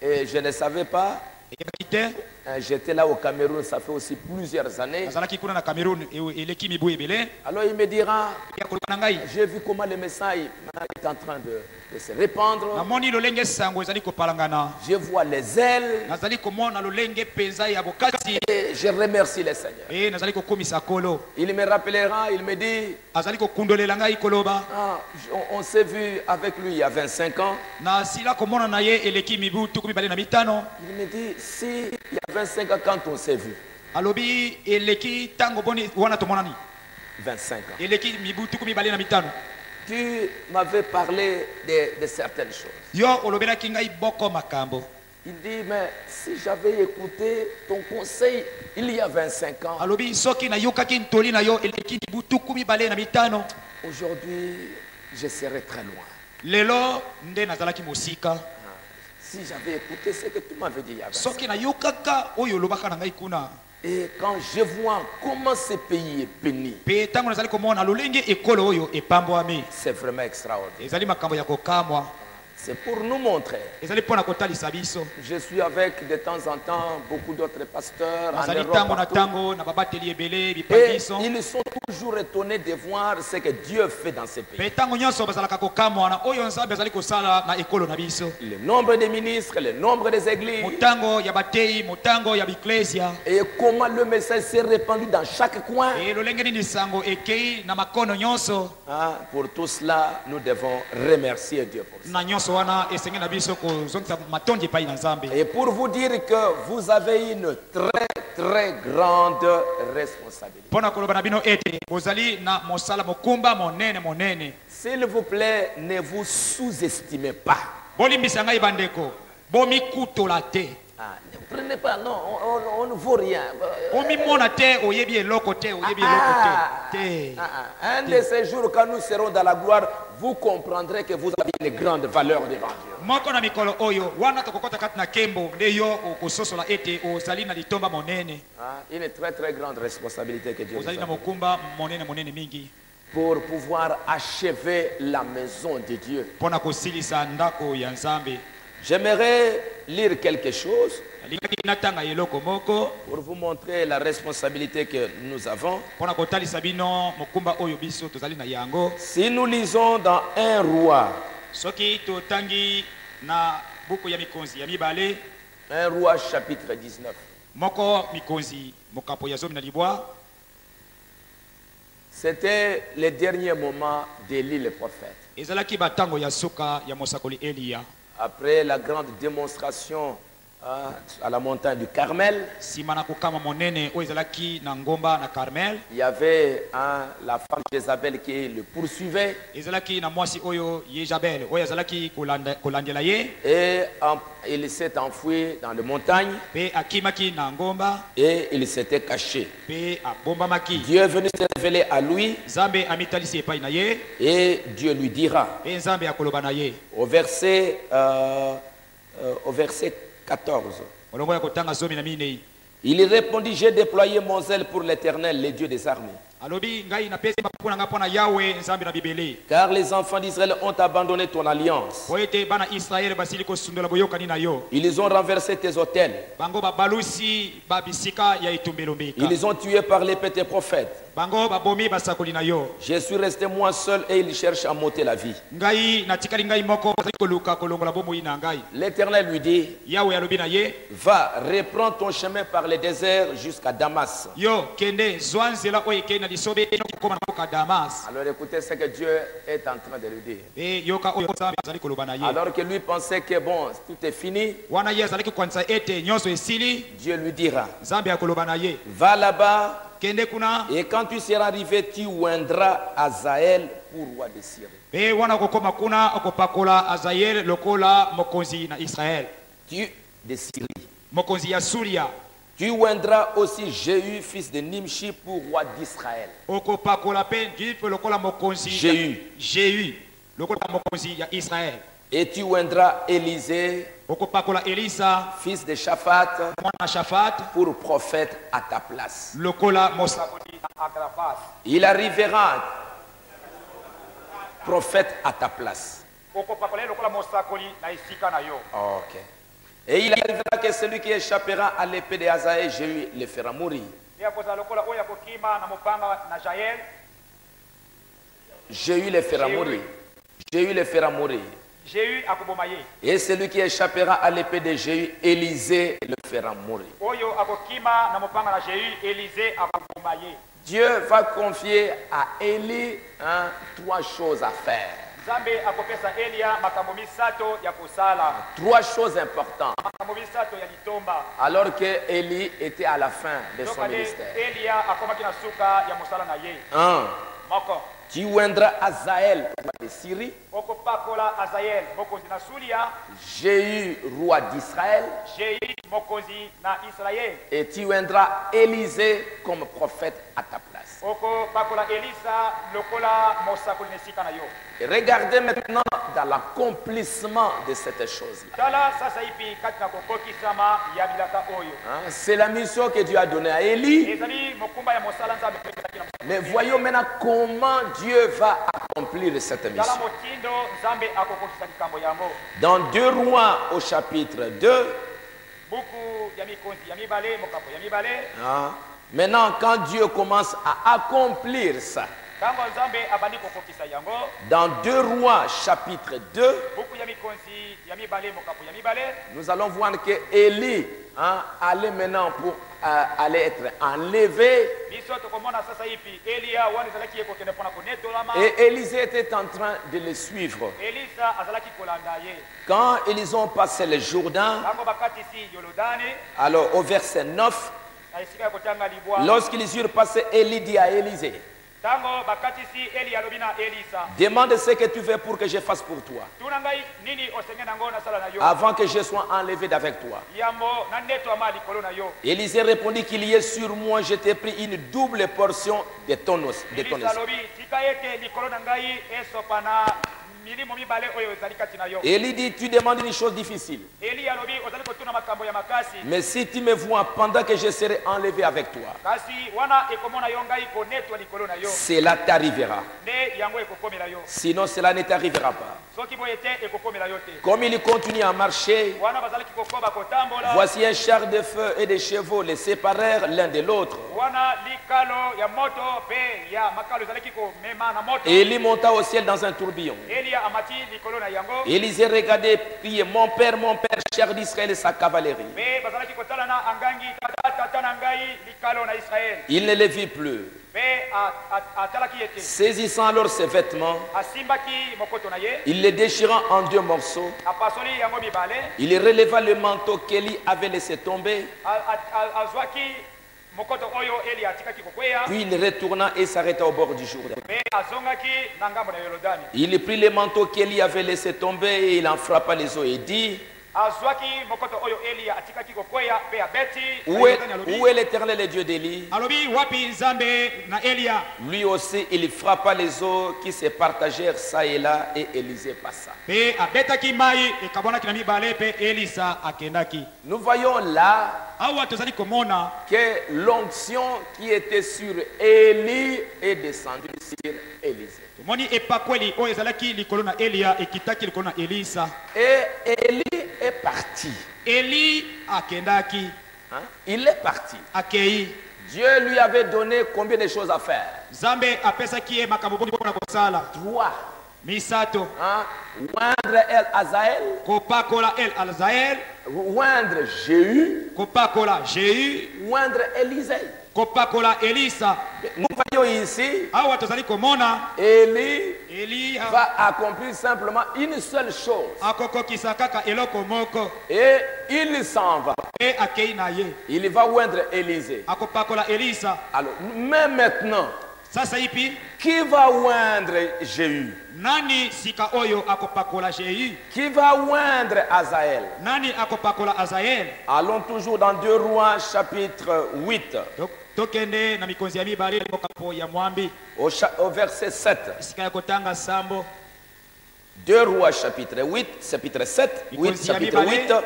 Speaker 1: Et je ne savais pas,
Speaker 2: eyaki te
Speaker 1: j'étais là au Cameroun, ça fait aussi plusieurs années.
Speaker 2: azalaki kuna na Cameroun eleki mibu ebele
Speaker 1: Alors il me dira,
Speaker 2: ya koloba na ngai
Speaker 1: j'ai vu comment le message est en train de se répandre.
Speaker 2: namoni lolenge sango ezali kopalangana
Speaker 1: Je vois les ailes
Speaker 2: nazali komona lolenge penza ya bokati
Speaker 1: et je remercie le Seigneur.
Speaker 2: nazali kokomisa kolo
Speaker 1: Il me rappellera, il me dit,
Speaker 2: azali kokundolela ngai koloba
Speaker 1: on s'est vu avec lui il y a 25 ans.
Speaker 2: na sila komona na ye eleki mibu tuku mibale na mitano
Speaker 1: Il me dit, si il y a 25 ans quand on s'est vu,
Speaker 2: alobi eleki tango boni wana tomonani
Speaker 1: 25 ans,
Speaker 2: eleki mibu tuku mibale na mitano
Speaker 1: tu m'avais parlé de certaines choses.
Speaker 2: yo olobelaki ngai boko makambo
Speaker 1: Il dit, mais si j'avais écouté ton conseil il y a 25 ans,
Speaker 2: alobi soki nayokaki ntoli na yo eleki mibu tuku mibale na mitano
Speaker 1: aujourd'hui, je serais très loin.
Speaker 2: lelo nde nazalaki mosika
Speaker 1: Si j'avais écouté ce que tu m'avais dit il y a 25 ans.
Speaker 2: soki nayokaka oyo olobaka na ngai kuna
Speaker 1: Et quand je vois comment ce pays est béni,
Speaker 2: pe ntango nazali komona lolenge ekolo oyo epambwami
Speaker 1: c'est vraiment extraordinaire.
Speaker 2: ezali makambo ya kokamwa
Speaker 1: C'est pour nous montrer.
Speaker 2: ezali mpo na kotalisa biso
Speaker 1: Je suis avec de temps en temps beaucoup d'autres pasteurs en
Speaker 2: nazali
Speaker 1: Europe,
Speaker 2: ntango na
Speaker 1: partout.
Speaker 2: ntango na babateli ebele
Speaker 1: Et
Speaker 2: bipakiso
Speaker 1: ils sont toujours étonnés de voir ce que Dieu fait dans ces pays.
Speaker 2: pe ntango nyonso bazalaka kokamwa na oyo nzambe azali kosala na ekolo na biso
Speaker 1: Le nombre des ministres, le nombre des églises,
Speaker 2: motango ya batei motango ya biklesia
Speaker 1: et comment le message s'est répandu dans chaque coin.
Speaker 2: e lolenge nini sango ekei na makono nyonso
Speaker 1: Pour tout cela, nous devons remercier Dieu pour ça.
Speaker 2: na nyonso wana esenge na biso kozongisa matondi epai na nzambe
Speaker 1: Et pour vous dire que vous avez une très très grande responsabilité.
Speaker 2: mpo na koloba na bino ete bozali na mosala mokumba monene monene
Speaker 1: S'il vous plaît, ne vous sous-estimez pas.
Speaker 2: bolimbisa ngai bandeko bomikutola te
Speaker 1: Ne prenez pas, non, on ne vaut rien.
Speaker 2: omimona te oyebi eloko te oyebi eloko te te
Speaker 1: Un de ces jours, quand nous serons dans la gloire, vous comprendrez que vous avez une grande valeur devant Dieu.
Speaker 2: moko na mikolo oyo wana tokokota kati na kembo nde yo okososola ete ozali na litomba monene
Speaker 1: Une très très grande responsabilité que Dieu vous
Speaker 2: ozali
Speaker 1: a
Speaker 2: na
Speaker 1: donnée
Speaker 2: mokumba monene monene mingi
Speaker 1: pour pouvoir achever la maison de Dieu.
Speaker 2: mpo na kosilisa ndako ya nzambe
Speaker 1: J'aimerais lire quelque chose
Speaker 2: alingaki natanga eloko moko
Speaker 1: pour vous montrer la responsabilité que nous avons.
Speaker 2: mpo na kotalisa bino mokumba oyo biso tozali na yango
Speaker 1: Si nous lisons dans 1 roi,
Speaker 2: soki totangi na buku ya mikonzi ya mibale
Speaker 1: 1 roi chapitre 19,
Speaker 2: moko mikonzi mokapo ya zomi na libwa
Speaker 1: c'était les derniers moments d'Élie le prophète.
Speaker 2: ezalaki batango ya suka ya mosakoli eliya
Speaker 1: Après la grande démonstration à la montagne du Carmel,
Speaker 2: nsima na kokama monene oyo ezalaki na ngomba na Carmel
Speaker 1: il y avait la femme Jézabel qui le poursuivait
Speaker 2: ezalaki na mwasi oyo Yezabel oyo azalaki kolandela ye
Speaker 1: et il s'est enfoui dans les montagnes
Speaker 2: pe akimaki na ngomba
Speaker 1: et il s'était caché.
Speaker 2: pe abombamaki
Speaker 1: Dieu est venu se révéler à lui
Speaker 2: nzambe amitalisi epai na ye
Speaker 1: et Dieu lui dira
Speaker 2: pe nzambe akoloba na ye
Speaker 1: au verset 14.
Speaker 2: molongo ya kotanga zomi na minei
Speaker 1: Il répondit, j'ai déployé mon zèle pour l'Éternel, le Dieu des armées.
Speaker 2: alobi ngai napesi Kuna pona Yahweh nzambe na Bibeli.
Speaker 1: Car les enfants d'Israël ont abandonné ton alliance.
Speaker 2: Boyete bana Israël basiliko sundola boyoka ni na yo.
Speaker 1: Ils ont renversé tes autels.
Speaker 2: Bango balusi babisika ya itumbelo mbika.
Speaker 1: Ils ont tué par l'épée tes prophètes.
Speaker 2: Bango babomi basakoli na yo.
Speaker 1: Je suis resté moi seul et ils cherchent à m'ôter la vie.
Speaker 2: Ngai na tikali ngai moko baziko luka kolongola bomo ina ngai.
Speaker 1: L'Éternel lui dit,
Speaker 2: Yahweh alobi na ye,
Speaker 1: va, reprends ton chemin par le désert jusqu'à Damas.
Speaker 2: yo kende zwanzela oye kena lisobe no koma na boka Damas.
Speaker 1: Alors écoutez ce que Dieu est en train de lui dire.
Speaker 2: E yoka oyo nzambe azali koloba na ye.
Speaker 1: Alors que lui pensait que bon, tout est fini,
Speaker 2: Wana ye azali kwanza ete nyonso esili,
Speaker 1: Dieu lui dira,
Speaker 2: nzambe akoloba na ye.
Speaker 1: va là-bas
Speaker 2: Kende kuna
Speaker 1: et quand tu seras arrivé, tu oindras Azaël pour roi de Syrie.
Speaker 2: e wana kokoma kuna okopakola Azael lokola mokonzi na Israel.
Speaker 1: Tu de Syrie.
Speaker 2: Mokonzi ya Suria.
Speaker 1: Tu oindras aussi Jéhu, fils de Nimshi, pour roi d'Israël.
Speaker 2: Okopakola pe jipe lokola mokonzi Jéhu lokola mokonzi ya Israel.
Speaker 1: Et tu oindras Élisée,
Speaker 2: Okopakola Elisa
Speaker 1: fils de Shaphat,
Speaker 2: mwana Shafat
Speaker 1: pour prophète à ta place.
Speaker 2: lokola mosakoli na Agrabas.
Speaker 1: Il arrivera prophète à ta place.
Speaker 2: Okopakola lokola mosakoli na isika na yo.
Speaker 1: Ok. Et il arrivera que celui qui échappera à l'épée de Azaël, Jéhu, le fera mourir.
Speaker 2: Lokola oya kokima na mopanga na Jael.
Speaker 1: Jéhu le fera mourir. Jéhu le fera mourir.
Speaker 2: Jéhu akoboma ye.
Speaker 1: Et celui qui échappera à l'épée de Jéhu, Élisée le fera mourir.
Speaker 2: Oyo akokima na mopanga na Jéhu, Élisée akoboma ye.
Speaker 1: Dieu va confier à Élie trois choses à faire.
Speaker 2: Nzambe akopesa Elia makambo misato ya kosala.
Speaker 1: Trois choses importantes.
Speaker 2: Makambo misato ya litomba.
Speaker 1: Alors que Élie était à la fin de son ministère.
Speaker 2: Elia akomaki na suka ya mosala na ye.
Speaker 1: Un,
Speaker 2: Moko.
Speaker 1: tu oindras Azaël, roi de Syrie,
Speaker 2: Okopakola Azael mokonzi na Suria,
Speaker 1: Jéhu, roi d'Israël,
Speaker 2: Jéhu mokonzi na Israël.
Speaker 1: et tu oindras Élisée comme prophète à ta place.
Speaker 2: Okopakola Elisa lokola mosakoli nesika na yo.
Speaker 1: Et regardez maintenant dans l'accomplissement de cette chose-là.
Speaker 2: Tala sasa ipi kati na kokokisama ya bilaka oyo.
Speaker 1: C'est la mission que Dieu a donnée à Élie.
Speaker 2: Ezali mokumba ya mosala Nzambe pekaki na.
Speaker 1: Mais voyons maintenant comment Dieu va accomplir cette mission.
Speaker 2: Tala motindo Nzambe akokokisa likambo yango.
Speaker 1: Dans 2 Rois au chapitre 2,
Speaker 2: Buku ya mikonzi ya mibale mokapo ya mibale.
Speaker 1: maintenant quand Dieu commence à accomplir ça,
Speaker 2: Tango Nzambe abandi kokokisa yango.
Speaker 1: dans 2 Rois chapitre 2,
Speaker 2: Buku ya mikonzi ya mibale mokapo ya mibale.
Speaker 1: nous allons voir que Élie allait maintenant pour allait être enlevé.
Speaker 2: Biso tokomona sasa ipi Elia wana zalaki yeko kende pona konetolama.
Speaker 1: Et Élisée était en train de le suivre.
Speaker 2: Elisa azalaki kolanda ye.
Speaker 1: Quand ils ont passé le Jourdain,
Speaker 2: Tango bakati si Yolodani.
Speaker 1: alors au verset 9,
Speaker 2: Na isika ya kotanga libwa.
Speaker 1: lorsqu'ils eurent passé, Élie dit à Élisée,
Speaker 2: Tango bakati si Eli alobina Elisa.
Speaker 1: demande ce que tu veux pour que je fasse pour toi,
Speaker 2: Tunangai nini osenge nango na sala na yo.
Speaker 1: avant que je sois enlevé d'avec toi.
Speaker 2: Yambo na neto amali kolo na yo.
Speaker 1: Élisée répondit qu'il y ait sur moi, je t'ai pris une double portion de ton os.
Speaker 2: Elisa lobi tika ete likolo na ngai esopana milimo mibale oyo ezali kati na yo.
Speaker 1: Élie dit, tu demandes une chose difficile.
Speaker 2: Eli alobi ozali kotuna makambo ya makasi.
Speaker 1: Mais si tu me vois pendant que je serai enlevé avec toi,
Speaker 2: Kasi wana ekomona yo ngai konetwa likolo na yo.
Speaker 1: cela t'arrivera.
Speaker 2: Ne yango ekokomela yo.
Speaker 1: Sinon, cela ne t'arrivera pas.
Speaker 2: Soki boye te ekokomela yo te.
Speaker 1: Comme il continue à marcher,
Speaker 2: Wana bazali kokoba kotambola.
Speaker 1: voici un char de feu et des chevaux les séparèrent l'un de l'autre.
Speaker 2: Wana likalo ya moto pe ya makalo ezali ko mema na moto.
Speaker 1: Et Élie monta au ciel dans un tourbillon.
Speaker 2: Elia amati likolo na yango.
Speaker 1: Élisée regardait, priait, mon père, char d'Israël et sa cavalerie.
Speaker 2: Me bazalaki kotala na angangi tata na ngai likalo na Israël.
Speaker 1: Il ne les vit plus.
Speaker 2: Me atalaki ete.
Speaker 1: Saisissant alors ses vêtements,
Speaker 2: Asimbaki mokoto na ye.
Speaker 1: il les déchira en 2 morceaux.
Speaker 2: Apasoli yango mibale.
Speaker 1: Il releva le manteau qu'Élie avait laissé tomber.
Speaker 2: Azwaki mokoto oyo Eli atikaki kokweya.
Speaker 1: Puis il retourna et s'arrêta au bord du Jourdain.
Speaker 2: Me azongaki na ngambo na Yordani.
Speaker 1: Il prit le manteau qu'Élie avait laissé tomber et il en frappa les eaux et dit,
Speaker 2: azwaki mokoto oyo Elia atikaki kokweya pe abeti
Speaker 1: Où est l'Éternel et Dieu d'Élie?
Speaker 2: alobi wapi Nzambe na Elia.
Speaker 1: Lui aussi, il frappa les eaux qui se partagèrent ça et là, et Élisée passa.
Speaker 2: Pe abetaki mai ekabonaki na mibale pe Elisa akendaki.
Speaker 1: Nous voyons là
Speaker 2: Awa tozali komona
Speaker 1: que l'onction qui était sur Élie est descendue sur Élisée.
Speaker 2: moni epakweli oyo ezalaki likolo na Elia ekitaki likolo na Elisa.
Speaker 1: Et Élie est parti.
Speaker 2: Eli akendaki.
Speaker 1: Hein? Il est parti.
Speaker 2: Akei.
Speaker 1: Dieu lui avait donné combien de choses à faire?
Speaker 2: Nzambe apesaki ye makambo boni mpona kosala.
Speaker 1: 3.
Speaker 2: Misato.
Speaker 1: Hein? Oindre El Azaël,
Speaker 2: Kopakola El Alzael.
Speaker 1: oindre Jéhu,
Speaker 2: Kopakola Jehu.
Speaker 1: oindre Élisée.
Speaker 2: Kopakola Elisa.
Speaker 1: Nous voyons ici,
Speaker 2: Awa tozali komona
Speaker 1: Élie
Speaker 2: Elia
Speaker 1: va accomplir simplement une seule chose.
Speaker 2: akokokisa kaka eloko moko
Speaker 1: Et il s'en va.
Speaker 2: e akei na ye.
Speaker 1: Il va oindre Élisée.
Speaker 2: Akopakola Elisa.
Speaker 1: Alors, mais maintenant,
Speaker 2: Sasa ipi
Speaker 1: qui va oindre Jéhu?
Speaker 2: nani sika oyo akopakola Jehu?
Speaker 1: Qui va oindre Azaël?
Speaker 2: Nani akopakola Azael?
Speaker 1: Allons toujours dans 2 Rois chapitre 8
Speaker 2: Tokende na mikonzi ya mibale okapo ya mwambi
Speaker 1: au verset 7.
Speaker 2: sika ya kotanga sambo.
Speaker 1: 2 Rois chapitre 8, chapitre 7, 8 chapitre 8.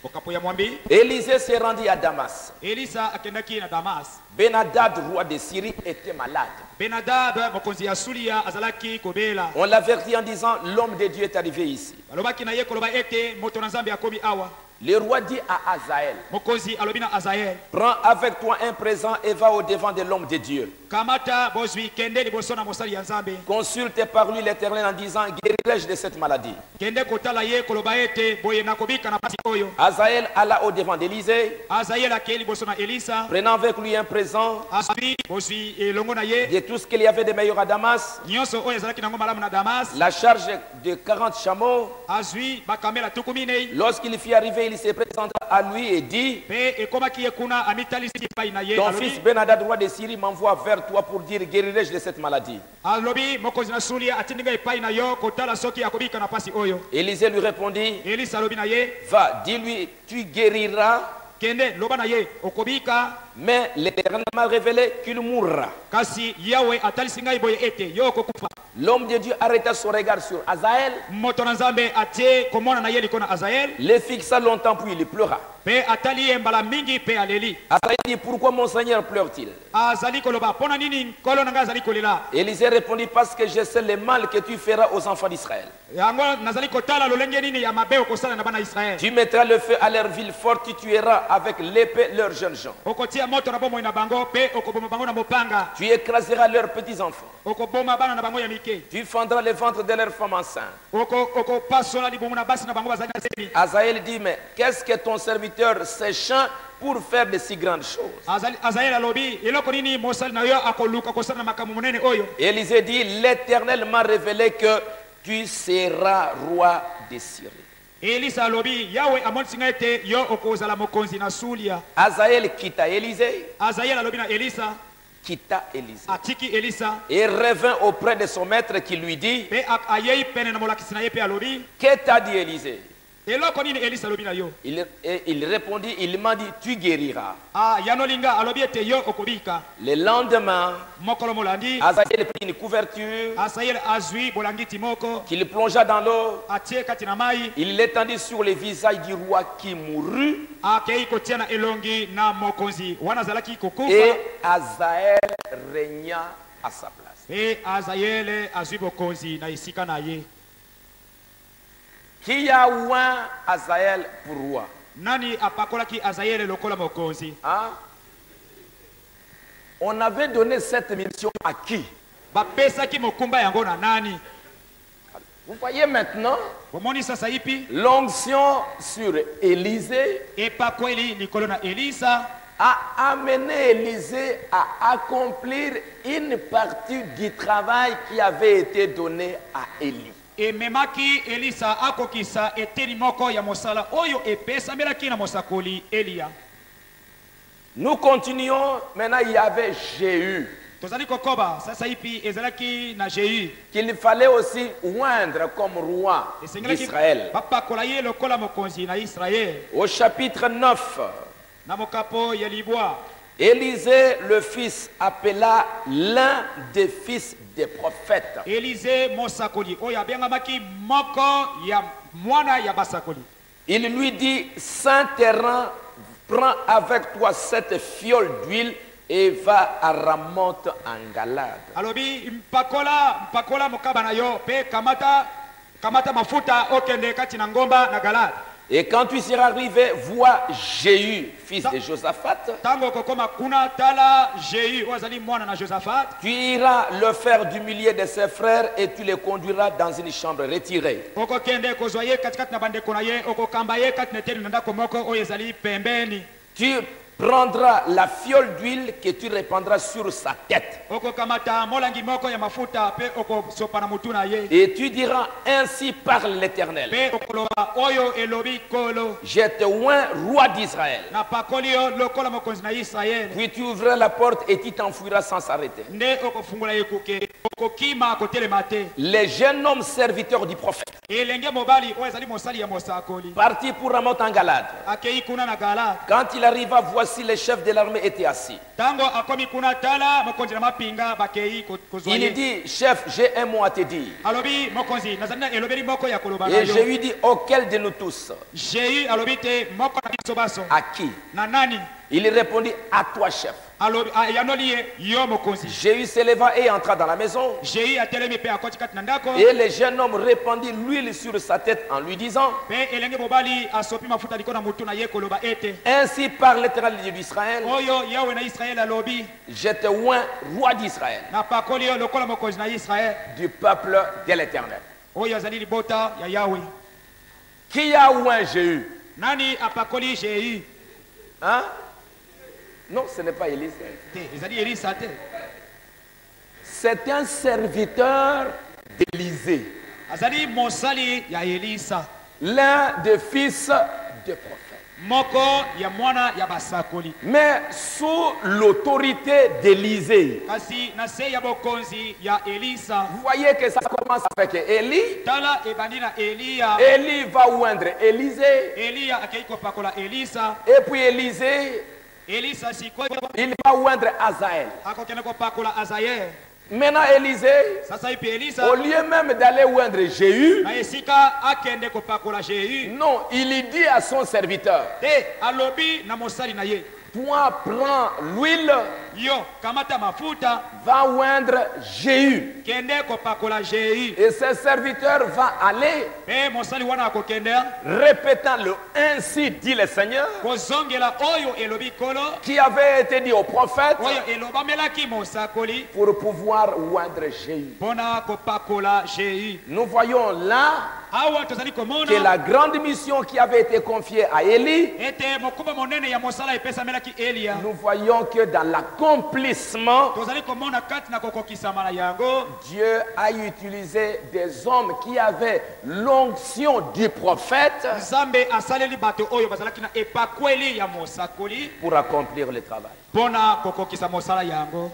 Speaker 2: Okapo ya mwambi.
Speaker 1: Élisée s'est rendu à Damas.
Speaker 2: Elisa akendaki na Damas.
Speaker 1: Ben-Hadad, roi de Syrie, était malade.
Speaker 2: Benadab mokonzi ya Sulia azalaki kobela.
Speaker 1: On l'avertit en disant, l'homme de Dieu est arrivé ici.
Speaker 2: Balobaki na ye koloba ete moto na Nzambe akomi awa.
Speaker 1: Le roi dit à Azaël,
Speaker 2: Mokonzi alobi na Azael,
Speaker 1: prends avec toi un présent et va au devant de l'homme de Dieu.
Speaker 2: kamata bozwi kende liboso na mosali ya Nzambe.
Speaker 1: Consulte par lui l'Éternel en disant, guérirai-je de cette maladie?
Speaker 2: Kende kotala ye koloba ete boye nakobika na pasi oyo.
Speaker 1: Azaël alla au devant d'Élisée,
Speaker 2: Azael akei liboso na Elisa.
Speaker 1: prenant avec lui un présent
Speaker 2: Azwi bozwi elongo na ye.
Speaker 1: de tout ce qu'il y avait de meilleur à Damas,
Speaker 2: Nyonso oyo ezalaki nango malamu na Damas.
Speaker 1: la charge de 40 chameaux.
Speaker 2: Azwi bakamela tukuminei.
Speaker 1: Lorsqu'il fit arriver, il se présenta à lui et dit,
Speaker 2: Pe ekomaki ye kuna amitalisi epai na ye.
Speaker 1: ton
Speaker 2: Alobi,
Speaker 1: fils Ben-Hadad, roi de Syrie, m'envoie vers toi pour dire, guérirai-je de cette maladie?
Speaker 2: alobi mokonzi na Sulia atindinga epai na yo kotala soki akobika na pasi oyo.
Speaker 1: Élisée lui répondit,
Speaker 2: Elisa alobi na ye,
Speaker 1: va, dis-lui, tu guériras,
Speaker 2: kende loba na ye okobika,
Speaker 1: mais l'Éternel m'a révélé qu'il mourra.
Speaker 2: kasi Yawe atalisi ngai boye ete yo okokufa.
Speaker 1: L'homme de Dieu arrêta son regard sur Azaël,
Speaker 2: Moto na Nzambe atie komona na ye likona Azael.
Speaker 1: le fixa longtemps, puis il pleura.
Speaker 2: Pe atali ye mbala mingi pe aleli.
Speaker 1: Azaël dit, pourquoi mon Seigneur pleure-t-il?
Speaker 2: Azali koloba pona nini nkolo na ngai azali kolela.
Speaker 1: Élisée répondit, parce que je sais le mal que tu feras aux enfants d'Israël.
Speaker 2: Yango nazali kotala lolenge nini ya mabe okosala na bana Israel.
Speaker 1: Tu mettras le feu à leur ville forte, tu tueras avec l'épée leurs jeunes gens.
Speaker 2: Okotia moto na bomoi na bango pe okoboma bango na mopanga.
Speaker 1: Tu écraseras leurs petits-enfants.
Speaker 2: Okoboma bana na bango ya mike.
Speaker 1: Tu fendras le ventre de leurs femmes enceintes.
Speaker 2: Okopasola libumu na basi na bango bazali na seni.
Speaker 1: Azaël dit, mais qu'est-ce que ton serviteur séchant pour faire de si grandes choses?
Speaker 2: Azael alobi eloko nini mosali na yo akoluka kosala na makambo monene oyo.
Speaker 1: Élisée dit, l'Éternel m'a révélé que tu seras roi de Syrie.
Speaker 2: Elisa alobi Yawe amonisi ngai ete yo okozala mokonzi na Sulia.
Speaker 1: Azaël quitta Élisée,
Speaker 2: Azael alobi na Elisa,
Speaker 1: quitta Élisée
Speaker 2: atiki Elisa
Speaker 1: et revint auprès de son maître qui lui dit,
Speaker 2: pe ayei pene na molakisi na ye pe alobi
Speaker 1: que t'a dit Élisée?
Speaker 2: eloko nini Elisa alobi na yo.
Speaker 1: Il répondit, il m'a dit, tu guériras.
Speaker 2: Yanolinga alobi ete yo okobika.
Speaker 1: Le lendemain,
Speaker 2: Mokolo molandi
Speaker 1: Azaël prit une couverture
Speaker 2: Azael azwi bolangiti moko
Speaker 1: qu'il plongea dans l'eau.
Speaker 2: atie kati na mai
Speaker 1: Il l'étendit sur le visage du roi qui mourut.
Speaker 2: akei kotia na elongi na mokonzi wana azalaki kokufa
Speaker 1: Et Azaël régna à sa place.
Speaker 2: pe Azael azwi bokonzi na esika na ye.
Speaker 1: Qui a oint Azaël pour roi?
Speaker 2: Nani apakolaki Azael lokola mokonzi?
Speaker 1: Hein? On avait donné cette mission à qui?
Speaker 2: Bapesaki mokumba yango na nani?
Speaker 1: Vous voyez maintenant
Speaker 2: Bomoni sasa ipi
Speaker 1: l'onction sur Élisée
Speaker 2: epakweli likolo na Elisa
Speaker 1: a amené Élisée à accomplir une partie du travail qui avait été donné à Élie.
Speaker 2: ememaki Elisa akokisa eteni moko ya mosala oyo epesamelaki na mosakoli Elia.
Speaker 1: Nous continuons. Maintenant, il y avait Jéhu.
Speaker 2: tozali kokoba sasa ipi ezalaki na Jéhu
Speaker 1: qu'il fallait aussi oindre comme roi d'Israël.
Speaker 2: bapakola ye lokola mokonzi na Israël.
Speaker 1: Au chapitre 9,
Speaker 2: Na mokapo ya libwa
Speaker 1: Élisée, le fils, appela l'un des fils des prophètes.
Speaker 2: Élisée mosakoli oyo abengamaki moko ya mwana ya basakoli.
Speaker 1: Il lui dit, Saint-Terrain, prends avec toi cette fiole d'huile et va à Ramoth en Galade.
Speaker 2: Alobi mpakola mokaba na yo pe kamata mafuta okende kati na ngomba na Galade.
Speaker 1: Et quand tu seras arrivé, vois Jéhu, fils de Josaphat.
Speaker 2: Tango kokoma kuna tala Jéhu ozali mwana na Josaphat.
Speaker 1: Tu iras le faire du milieu de ses frères et tu les conduiras dans une chambre retirée.
Speaker 2: Oko kende kozwaye katikati na bandeko na ye oko kamba ye kati na teli na ndako moko oyo ezali pembeni.
Speaker 1: Tu prendras la fiole d'huile que tu répandras sur sa tête.
Speaker 2: Oko kamata molangi moko ya mafuta pe oko sopa na mutu na ye.
Speaker 1: Et tu diras, ainsi parle l'Éternel.
Speaker 2: Pe okoloba oyo elobi kolo.
Speaker 1: Je te oins roi d'Israël.
Speaker 2: Na pakoli yo lokola mokonzi na Israël.
Speaker 1: Puis tu ouvriras la porte et tu t'enfuiras sans s'arrêter.
Speaker 2: Nde oko fungula ye kuke. Oko kima kotelema te.
Speaker 1: Les jeunes hommes serviteurs du prophète,
Speaker 2: Elenge mobali oyo ezali mosali ya mosakoli.
Speaker 1: partis pour Ramoth en Galade.
Speaker 2: Akei kuna na Galade.
Speaker 1: Quand il arriva, voici les chefs de l'armée étaient assis.
Speaker 2: Tango akomi kuna tala mokonzi na mapinga bakei kozwa ye.
Speaker 1: Il dit, chef, j'ai un mot à te dire.
Speaker 2: Alobi mokonzi nazana elobeli moko ya koloba na
Speaker 1: Et
Speaker 2: yo.
Speaker 1: je lui dis, auquel de nous tous?
Speaker 2: Jéhu alobi te moko na biso baso.
Speaker 1: À qui?
Speaker 2: Na nani?
Speaker 1: Il répondit, à toi, chef.
Speaker 2: Alobi yanoli ye yo mokonzi.
Speaker 1: Jéhu s'éleva et entra dans la maison.
Speaker 2: Jéhu atelemi pe akoti kati na ndako.
Speaker 1: Et le jeune homme répandit l'huile sur sa tête en lui disant,
Speaker 2: Pe elenge mobali asopi mafuta liko na mutu na ye koloba ete.
Speaker 1: ainsi parle l'Éternel Dieu d'Israël,
Speaker 2: Oyo yawe na Israël alobi.
Speaker 1: je te oins roi d'Israël,
Speaker 2: Na pakoli yo lokola mokonzi na Israël.
Speaker 1: du peuple de l'Éternel.
Speaker 2: Oyo azali libota ya Yawe.
Speaker 1: Qui a oint Jéhu?
Speaker 2: Nani apakoli Jéhu?
Speaker 1: Hein? Non, ce n'est pas Élisée.
Speaker 2: Te ezali Elisa te.
Speaker 1: C'est un serviteur d'Élisée,
Speaker 2: Azali mosali ya Elisa.
Speaker 1: l'un des fils de prophète.
Speaker 2: Moko ya mwana ya basakoli.
Speaker 1: Mais sous l'autorité d'Élisée.
Speaker 2: Kasi na se ya bokonzi ya Elisa.
Speaker 1: Vous voyez que ça commence avec Élie.
Speaker 2: Tala ebandi na Elia.
Speaker 1: Élie va oindre Élisée.
Speaker 2: Elia akeiko pakola Elisa.
Speaker 1: Et puis Élisée,
Speaker 2: Elisa sikoyo
Speaker 1: il va oindre Azaël.
Speaker 2: akokende ko pakola Azaye.
Speaker 1: Maintenant Élisée,
Speaker 2: Sasa ipi Elisa
Speaker 1: au lieu même d'aller oindre Jéhu,
Speaker 2: na esika akende ko pakola Jéhu.
Speaker 1: non, il dit à son serviteur,
Speaker 2: Te alobi na mosali na ye.
Speaker 1: toi prends l'huile,
Speaker 2: Yo kamata mafuta
Speaker 1: va oindre Jéhu.
Speaker 2: kende ko pakola Jéhu.
Speaker 1: Et ce serviteur va aller
Speaker 2: Pe mosali wana akokende
Speaker 1: répétant le ainsi dit le Seigneur,
Speaker 2: kozongela oyo elobi kolo.
Speaker 1: qui avait été dit au prophète
Speaker 2: Oyo elobamelaki mosakoli
Speaker 1: pour pouvoir oindre Jéhu.
Speaker 2: pona ko pakola Jéhu.
Speaker 1: Nous voyons là
Speaker 2: Awa tozali
Speaker 1: que
Speaker 2: komona
Speaker 1: la grande mission qui avait été confiée à Élie,
Speaker 2: ete mokuba monene ya mosala epesamelaki Elia.
Speaker 1: nous voyons que dans l'accomplissement,
Speaker 2: Tozali komona kati na kokokisama na yango
Speaker 1: Dieu a utilisé des hommes qui avaient l'onction du prophète
Speaker 2: Nzambe asaleli bato oyo bazalaki na epakweli ya mosakoli
Speaker 1: pour accomplir le travail.
Speaker 2: pona kokokisa mosala yango.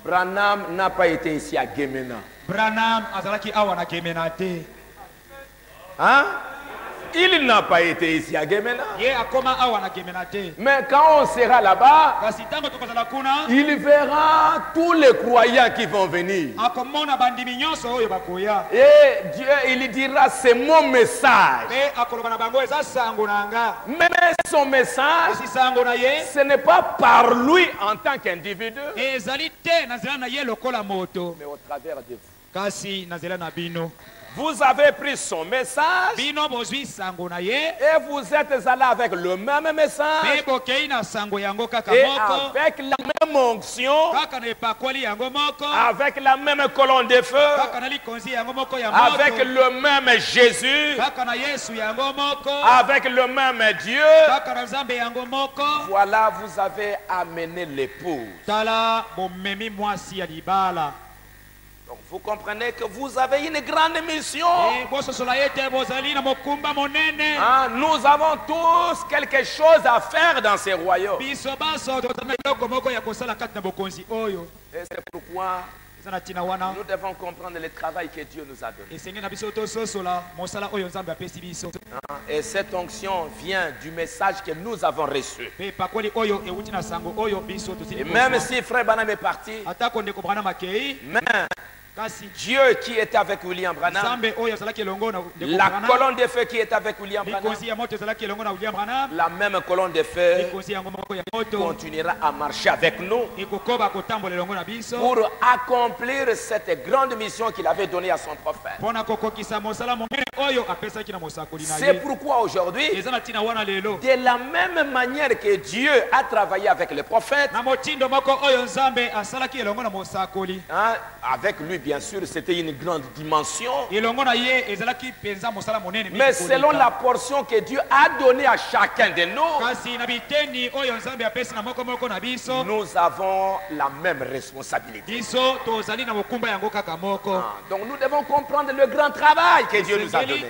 Speaker 1: Branham n'a pas été ici à Gemena.
Speaker 2: Branham azalaki awa na Gemena te.
Speaker 1: Hein? Il n'a pas été ici à Gemena.
Speaker 2: Ye akoma awa na Gemena te.
Speaker 1: Mais quand on sera là-bas,
Speaker 2: Kasi tango tokozala kuna
Speaker 1: il verra tous les croyants qui vont venir.
Speaker 2: akomona bandimi nyonso oyo bakoya.
Speaker 1: Et Dieu, il dira, c'est mon message.
Speaker 2: Pe akoloba na bango eza sango na nga.
Speaker 1: Mais son message,
Speaker 2: Kasi sango na ye
Speaker 1: ce n'est pas par lui en tant qu'individu,
Speaker 2: ezali te na nzela na ye lokola moto.
Speaker 1: mais au travers de vous.
Speaker 2: Kasi na nzela na bino.
Speaker 1: Vous avez pris son message
Speaker 2: Bino bozwi sango na ye.
Speaker 1: et vous êtes allés avec le même message
Speaker 2: Pe bokei na sango yango kaka
Speaker 1: et
Speaker 2: moko.
Speaker 1: avec la même onction,
Speaker 2: Kaka na epakweli yango moko.
Speaker 1: avec la même colonne de feu,
Speaker 2: Kaka na likonzi yango moko ya moto.
Speaker 1: avec le même Jésus,
Speaker 2: Kaka na Yesu yango moko.
Speaker 1: avec le même Dieu.
Speaker 2: Kaka na Nzambe yango moko.
Speaker 1: Voilà, vous avez amené l'épouse.
Speaker 2: Tala bomemi mwasi ya libala.
Speaker 1: Donc Vous comprenez que vous avez une grande mission. Hein, nous avons tous quelque chose à faire dans ces royaumes. Et c'est pourquoi nous devons comprendre le travail que Dieu nous a donné. Et cette onction vient du message que nous avons reçu. Et même si Frère Branham est parti, mais Dieu qui était avec William Branham, la colonne de feu qui est avec William Branham, la même colonne de feu continuera à marcher avec nous pour accomplir cette grande mission qu'il avait donnée à son prophète. C'est pourquoi aujourd'hui, de la même manière que Dieu a travaillé avec les prophètes, hein, avec lui bien sûr c'était une grande dimension, mais selon la portion que Dieu a donnée à chacun de nous, nous avons la même responsabilité. Donc nous devons comprendre le grand travail que Dieu nous a donné,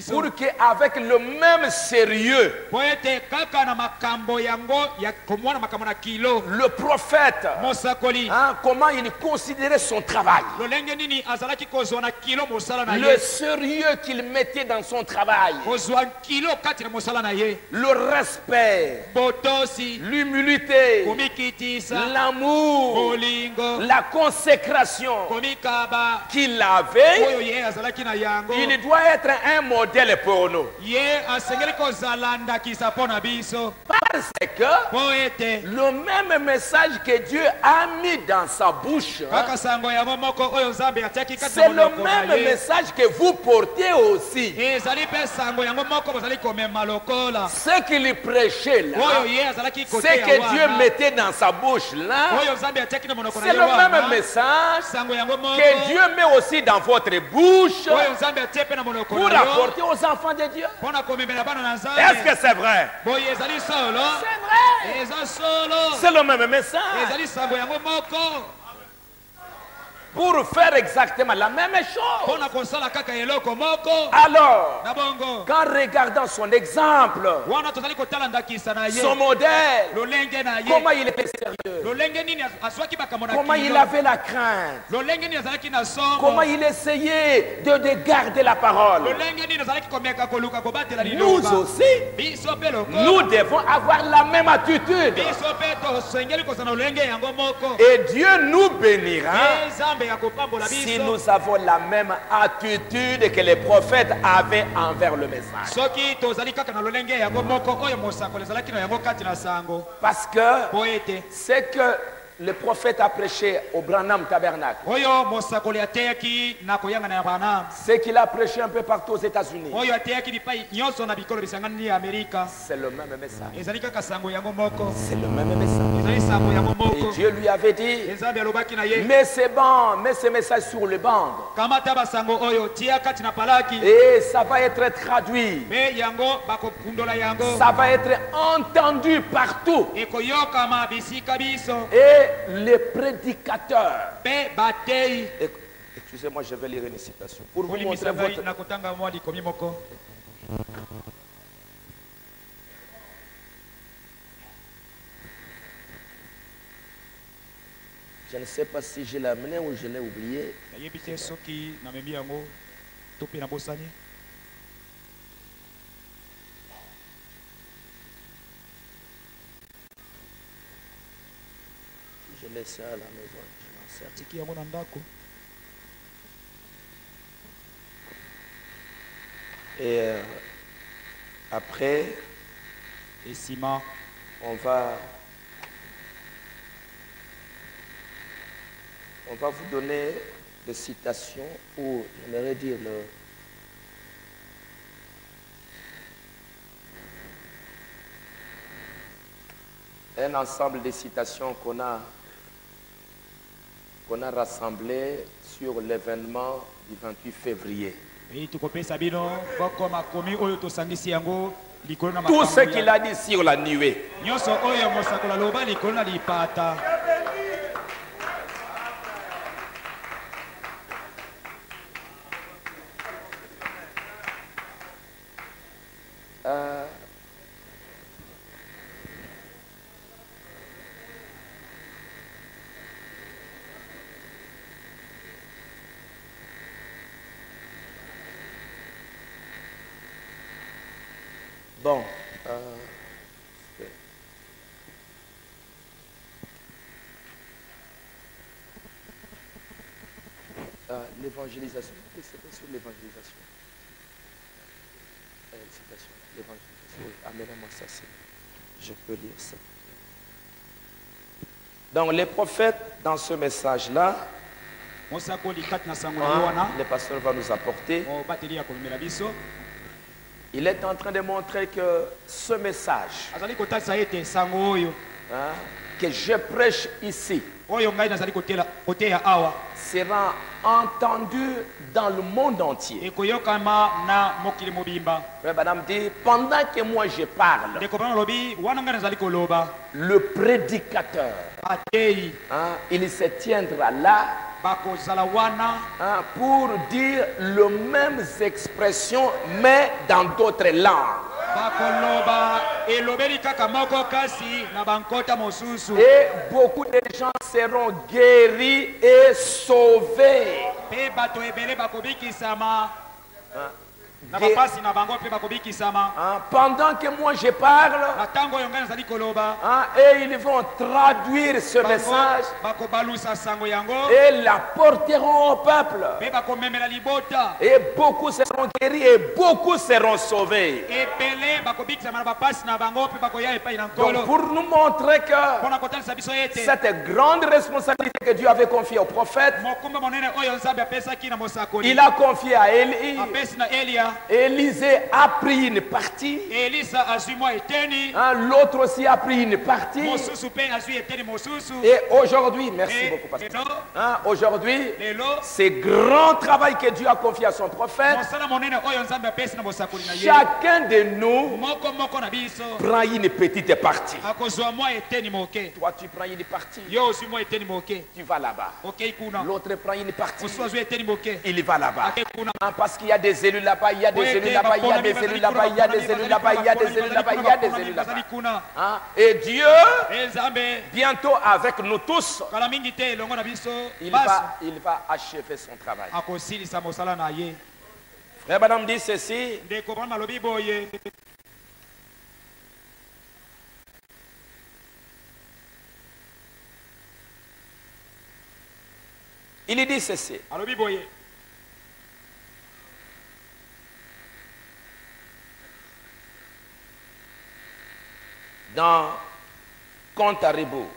Speaker 1: pour qu'avec le même sérieux le prophète, hein, comment il considérait son travail, le sérieux qu'il mettait dans son travail, le respect, l'humilité, l'amour, la consécration qu'il avait, il doit être un modèle pour nous. Parce que le même message que Dieu a mis dans sa bouche, hein, c'est le même message que vous portez aussi. Ce qu'il prêchait là, ce que Dieu mettait dans sa bouche là, c'est le même message que Dieu met aussi dans votre bouche pour apporter aux enfants de Dieu. Est-ce que c'est vrai? C'est vrai. C'est le même message. Pour faire exactement la même chose. Alors, quand regardant son exemple, son modèle, comment il était sérieux, comment il avait la crainte, comment il essayait de garder la parole, nous aussi, nous devons avoir la même attitude. Et Dieu nous bénira si nous avons la même attitude que les prophètes avaient envers le message. Parce que c'est que le prophète a prêché au Branham Tabernacle, c'est qu'il a prêché un peu partout aux États-Unis, c'est le même message. C'est le même message. Et Dieu lui avait dit, mets ces bancs, mets ces messages sur les bandes, et ça va être traduit, ça va être entendu partout. Et les prédicateurs, excusez-moi, je vais lire une citation pour vous montrer votre... Je ne sais pas si je l'ai amené ou je l'ai oublié. Je laisse ça à la maison. Je m'en sers. Et après, on va vous donner des citations, ou j'aimerais dire un ensemble de citations qu'on a rassemblées sur l'événement du 28 février. Tout ce qu'il a dit sur la nuée.
Speaker 3: Bon. L'évangélisation. C'est sur l'évangélisation. L'évangélisation. Oui, amenez-moi ça. Je peux lire ça. Donc les prophètes, dans ce message-là, le pasteur va nous apporter. Il est en train de montrer que ce message que je prêche ici sera entendu dans le monde entier. Madame dit, pendant que moi je parle, le prédicateur, il se tiendra là pour dire les mêmes expressions, mais dans d'autres langues. Et beaucoup de gens seront guéris et sauvés. Pendant que moi je parle, et ils vont traduire ce message et l'apporteront au peuple. Et beaucoup seront guéris et beaucoup seront sauvés. Donc pour nous montrer que cette grande responsabilité que Dieu avait confiée au prophète, il a confié à Élie. Élisée a pris une partie. L'autre aussi a pris une partie. Et aujourd'hui, merci beaucoup pasteur. Aujourd'hui, c'est grand travail que Dieu a confié à son prophète. Chacun de nous prend une petite partie. Toi tu prends une partie. Tu vas là-bas. L'autre prend une partie. Il va là-bas. Parce qu'il y a des élus là-bas, il y a des élus là-bas, il y a des élus là-bas, il y a des élus là-bas, il y a des élus là-bas, il y a des élus là-bas. Et Dieu, bientôt avec nous tous, il va achever son travail. Frère Madame dit ceci. Il dit ceci. Dans Contaribou,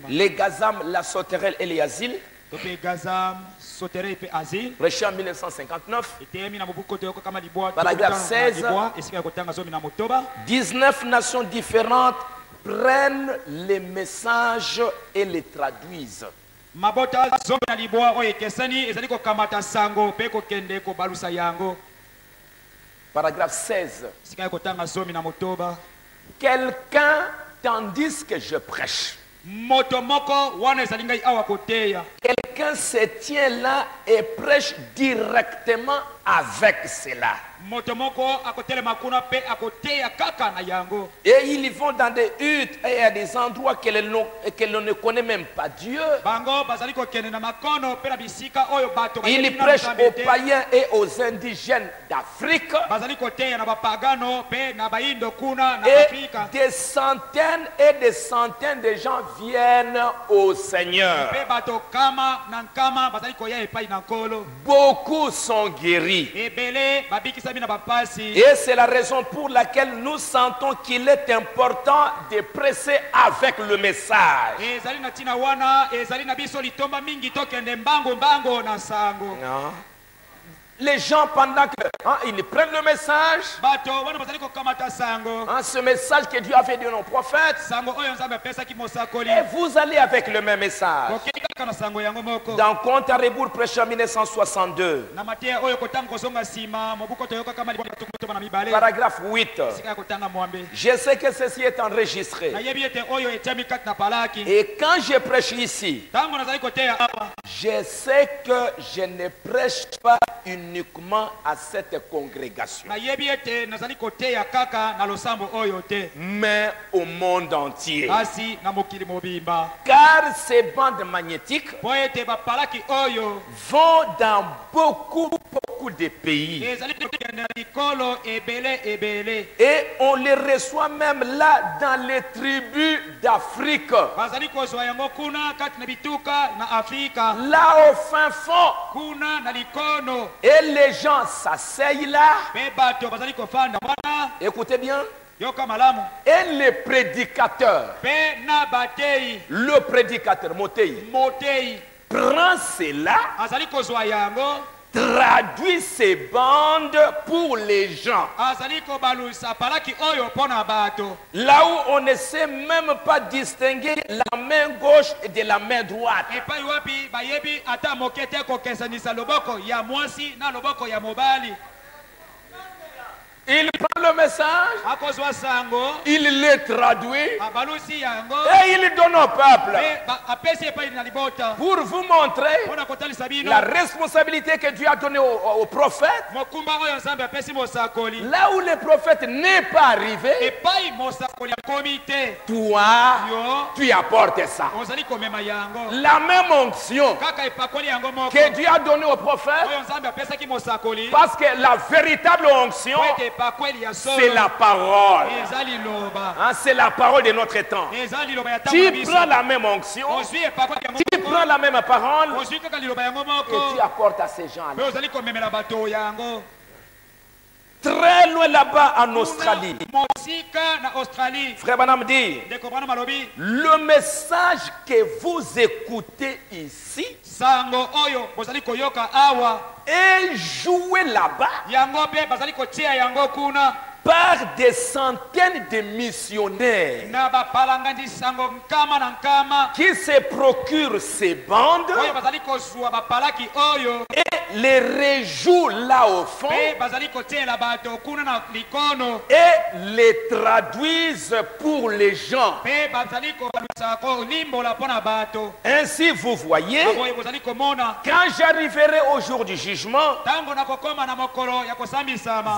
Speaker 3: les Gazam, la sauterelle et les asiles, prêché en 1959, paragraphe 16, 19 nations différentes prennent les messages et les traduisent. Paragraphe 16. Quelqu'un, tandis que je prêche, quelqu'un se tient là et prêche directement avec cela. Et ils vont dans des huttes et à des endroits que l'on ne connaît même pas Dieu. Ils prêchent aux païens et aux indigènes d'Afrique. Et des centaines et des centaines de gens viennent au Seigneur. Beaucoup sont guéris. Et c'est la raison pour laquelle nous sentons qu'il est important de presser avec le message. Non. Les gens, pendant qu'ils prennent le message, ce message que Dieu a fait de nos prophètes, et vous allez avec le même message. Dans Compte à rebours, prêché en 1962, paragraphe 8, je sais que ceci est enregistré. Et quand je prêche ici, je sais que je ne prêche pas uniquement à cette congrégation, mais au monde entier. Car ces bandes magnétiques vont dans beaucoup beaucoup de pays. Et on les reçoit même là dans les tribus d'Afrique. Là au fin fond. Et les gens s'asseyent là. Écoutez bien. Et les prédicateurs, le prédicateur Motei, prend cela, traduit ces bandes pour les gens. Là où on ne sait même pas distinguer la main gauche de la main droite. Il prend le message, il le traduit et il donne au peuple pour vous montrer la responsabilité que Dieu a donnée aux prophètes. Là où le prophète n'est pas arrivé, toi, tu apportes ça. La même onction que Dieu a donnée aux prophètes, parce que la véritable onction, c'est la parole. Hein, c'est la parole de notre temps. Tu prends la même onction, tu prends la même parole et tu apportes à ces gens-là. Très loin là-bas en Australie, Frère Branham dit, le message que vous écoutez ici est joué là-bas par des centaines de missionnaires qui se procurent ces bandes et les rejouent là au fond et les traduisent pour les gens. Ainsi vous voyez, quand j'arriverai au jour du jugement,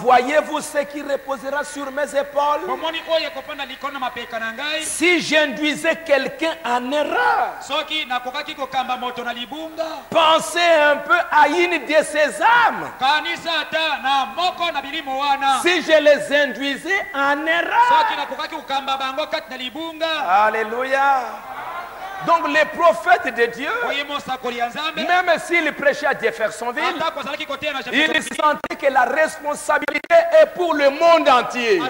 Speaker 3: voyez-vous ce qui reposera sur mes épaules? Si j'induisais quelqu'un en erreur, pensez un peu à une de ces âmes. Si je les induisais en erreur. Alléluia. Donc les prophètes de Dieu, même s'ils prêchaient à Jeffersonville, ils sentaient que la responsabilité est pour le monde entier.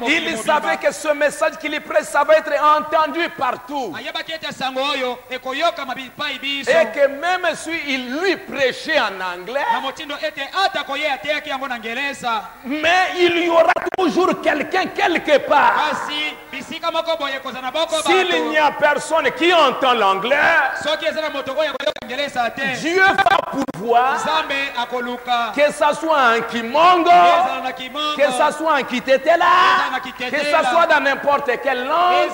Speaker 3: Ils savaient que ce message qu'ils prêchent, ça va être entendu partout. Et que même s'ils lui prêchaient en anglais, mais il y aura toujours quelqu'un quelque part. S'il n'y a personne qui entend l'anglais, Dieu va pouvoir, que ce soit en Kimongo, que ce soit en Kitetela, que ce soit dans n'importe quelle langue,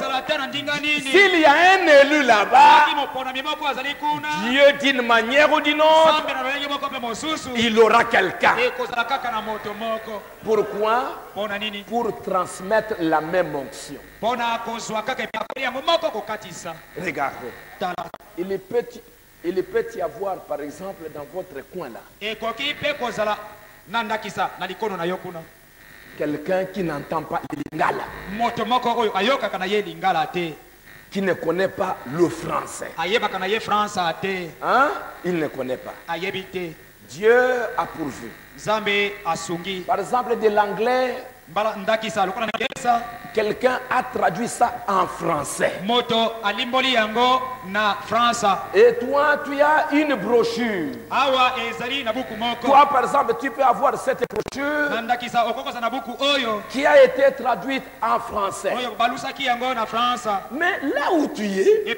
Speaker 3: s'il y a un élu là-bas, Dieu d'une manière ou d'une autre, il aura quelqu'un. Pourquoi? Pour transmettre la même onction. Regardez. Il peut y avoir, par exemple, dans votre coin là, quelqu'un qui n'entend pas lingala, qui ne connaît pas le français. Hein? Il ne connaît pas. Dieu a pourvu. Par exemple, de l'anglais, quelqu'un a traduit ça en français. Et toi, tu as une brochure. Toi, par exemple, tu peux avoir cette brochure qui a été traduite en français. Mais là où tu es,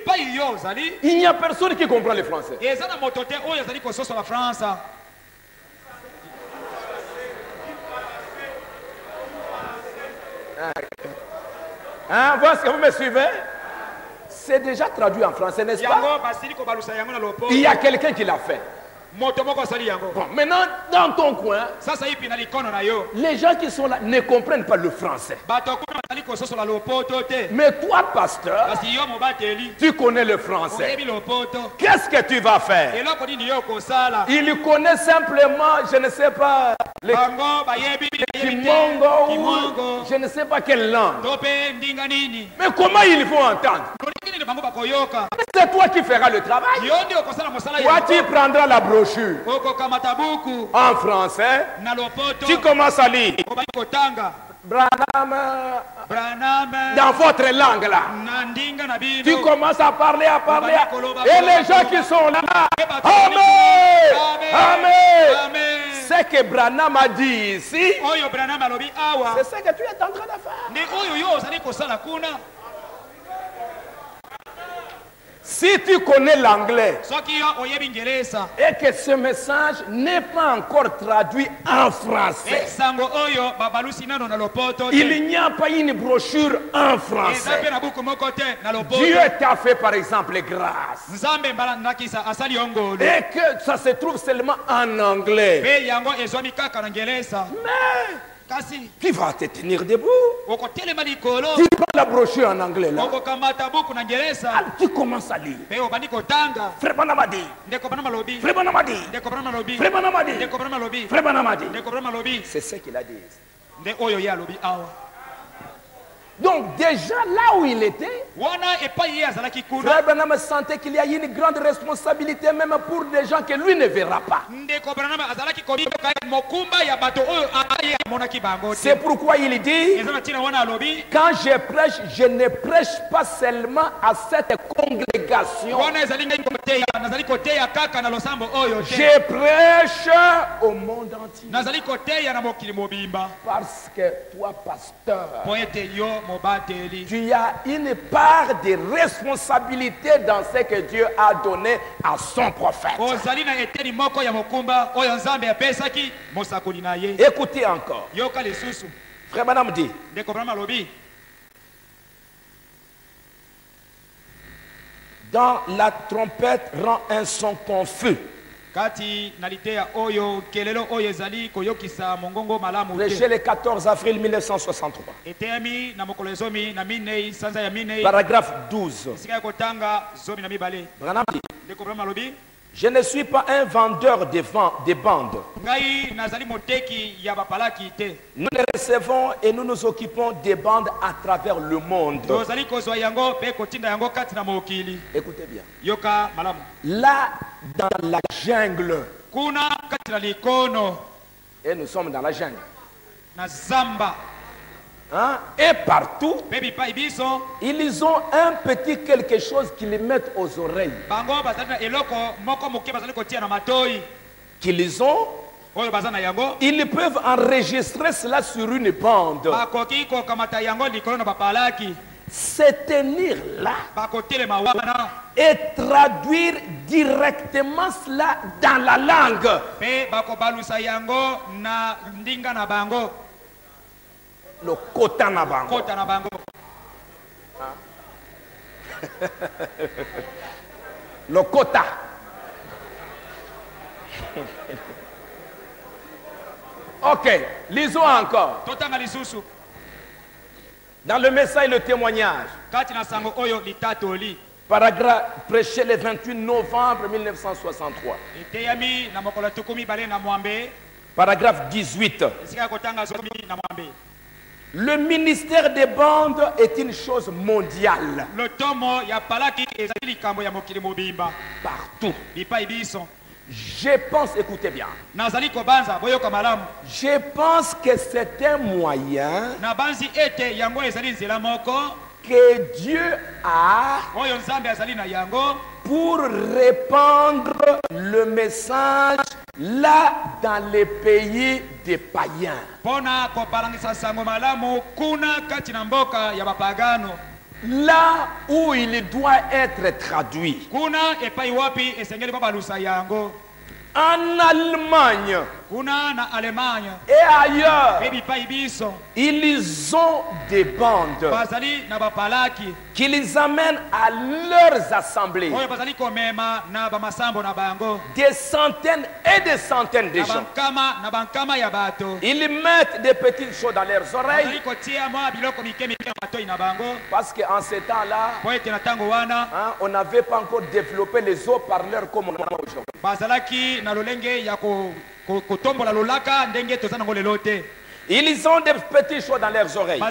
Speaker 3: il n'y a personne qui comprend le français. Hein, vous est-ce que vous me suivez? C'est déjà traduit en français, n'est-ce pas? Il y a quelqu'un qui l'a fait. Bon,
Speaker 1: maintenant, dans ton coin, les gens qui sont là ne comprennent pas le français. Mais toi, pasteur, tu connais le français. Qu'est-ce que tu vas faire? Il connaît simplement, je ne sais pas, les Kimongo ou je ne sais pas quelle langue. Mais comment ils vont entendre? C'est toi qui feras le travail. Toi, tu prendras la brochure en français. Tu commences à lire. Branham, dans votre langue là. Tu commences à parler. Et les gens qui sont là, Amen, Amen. Ce que Branham a dit ici, c'est ce que tu es en train de faire. Si tu connais l'anglais et que ce message n'est pas encore traduit en français, il n'y a pas une brochure en français. Dieu t'a fait par exemple grâce et que ça se trouve seulement en anglais. Mais qui va te tenir debout? Tu prends la brochure en anglais là. Tu commences à lire. Frère Branham a dit. Frère Branham a dit. Frère Branham a dit. Frère Branham a dit. C'est ce qu'il a dit. Donc déjà là où il était, Frère Branham sentait qu'il y a une grande responsabilité même pour des gens que lui ne verra pas. C'est pourquoi il dit, quand je prêche, je ne prêche pas seulement à cette congrégation. Je prêche au monde entier. Parce que toi, pasteur, tu as une part de responsabilité dans ce que Dieu a donné à son prophète. Écoutez encore. Frère Branham dit, dans la trompette rend un son confus. Prêché le 14 avril 1963. Paragraphe 12. Branham dit, je ne suis pas un vendeur de bandes. Nous les recevons et nous nous occupons des bandes à travers le monde. Écoutez bien. Là, dans la jungle, et nous sommes dans la jungle, hein? Et partout, ils ont un petit quelque chose qu'ils mettent aux oreilles. Qu'ils ont, ils peuvent enregistrer cela sur une bande. Se tenir là et traduire directement cela dans la langue. Le kota na bango. Le kota. Ok, lisons encore. Dans le message et le témoignage, paragraphe prêché le 28 novembre 1963. Paragraphe 18. Le ministère des bandes est une chose mondiale. Partout. Je pense, écoutez bien, je pense que c'est un moyen que Dieu a pour répandre le message là dans les pays des païens. Là où il doit être traduit. En Allemagne,
Speaker 3: et ailleurs, ils ont des bandes qu'ils amènent à leurs assemblées. Des centaines et des centaines de gens. Ils mettent des petites choses dans leurs oreilles. Parce qu'en ce temps-là, on n'avait pas encore développé les haut-parleurs comme on a aujourd'hui. Ils ont des petites choses dans leurs oreilles.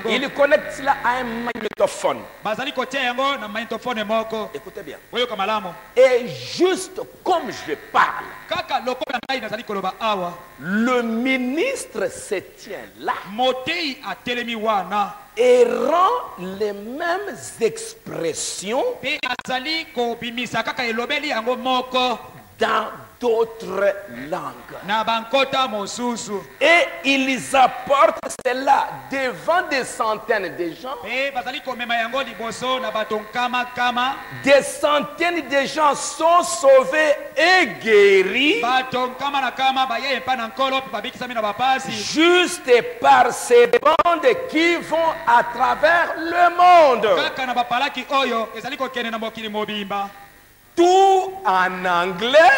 Speaker 3: Ils connectent cela à un magnétophone. Écoutez bien. Et juste comme je parle, le ministre se tient là et rend les mêmes expressions dans d'autres langues. Et ils apportent cela devant des centaines de gens. Des centaines de gens sont sauvés et guéris juste par ces bandes qui vont à travers le monde. Tout en anglais,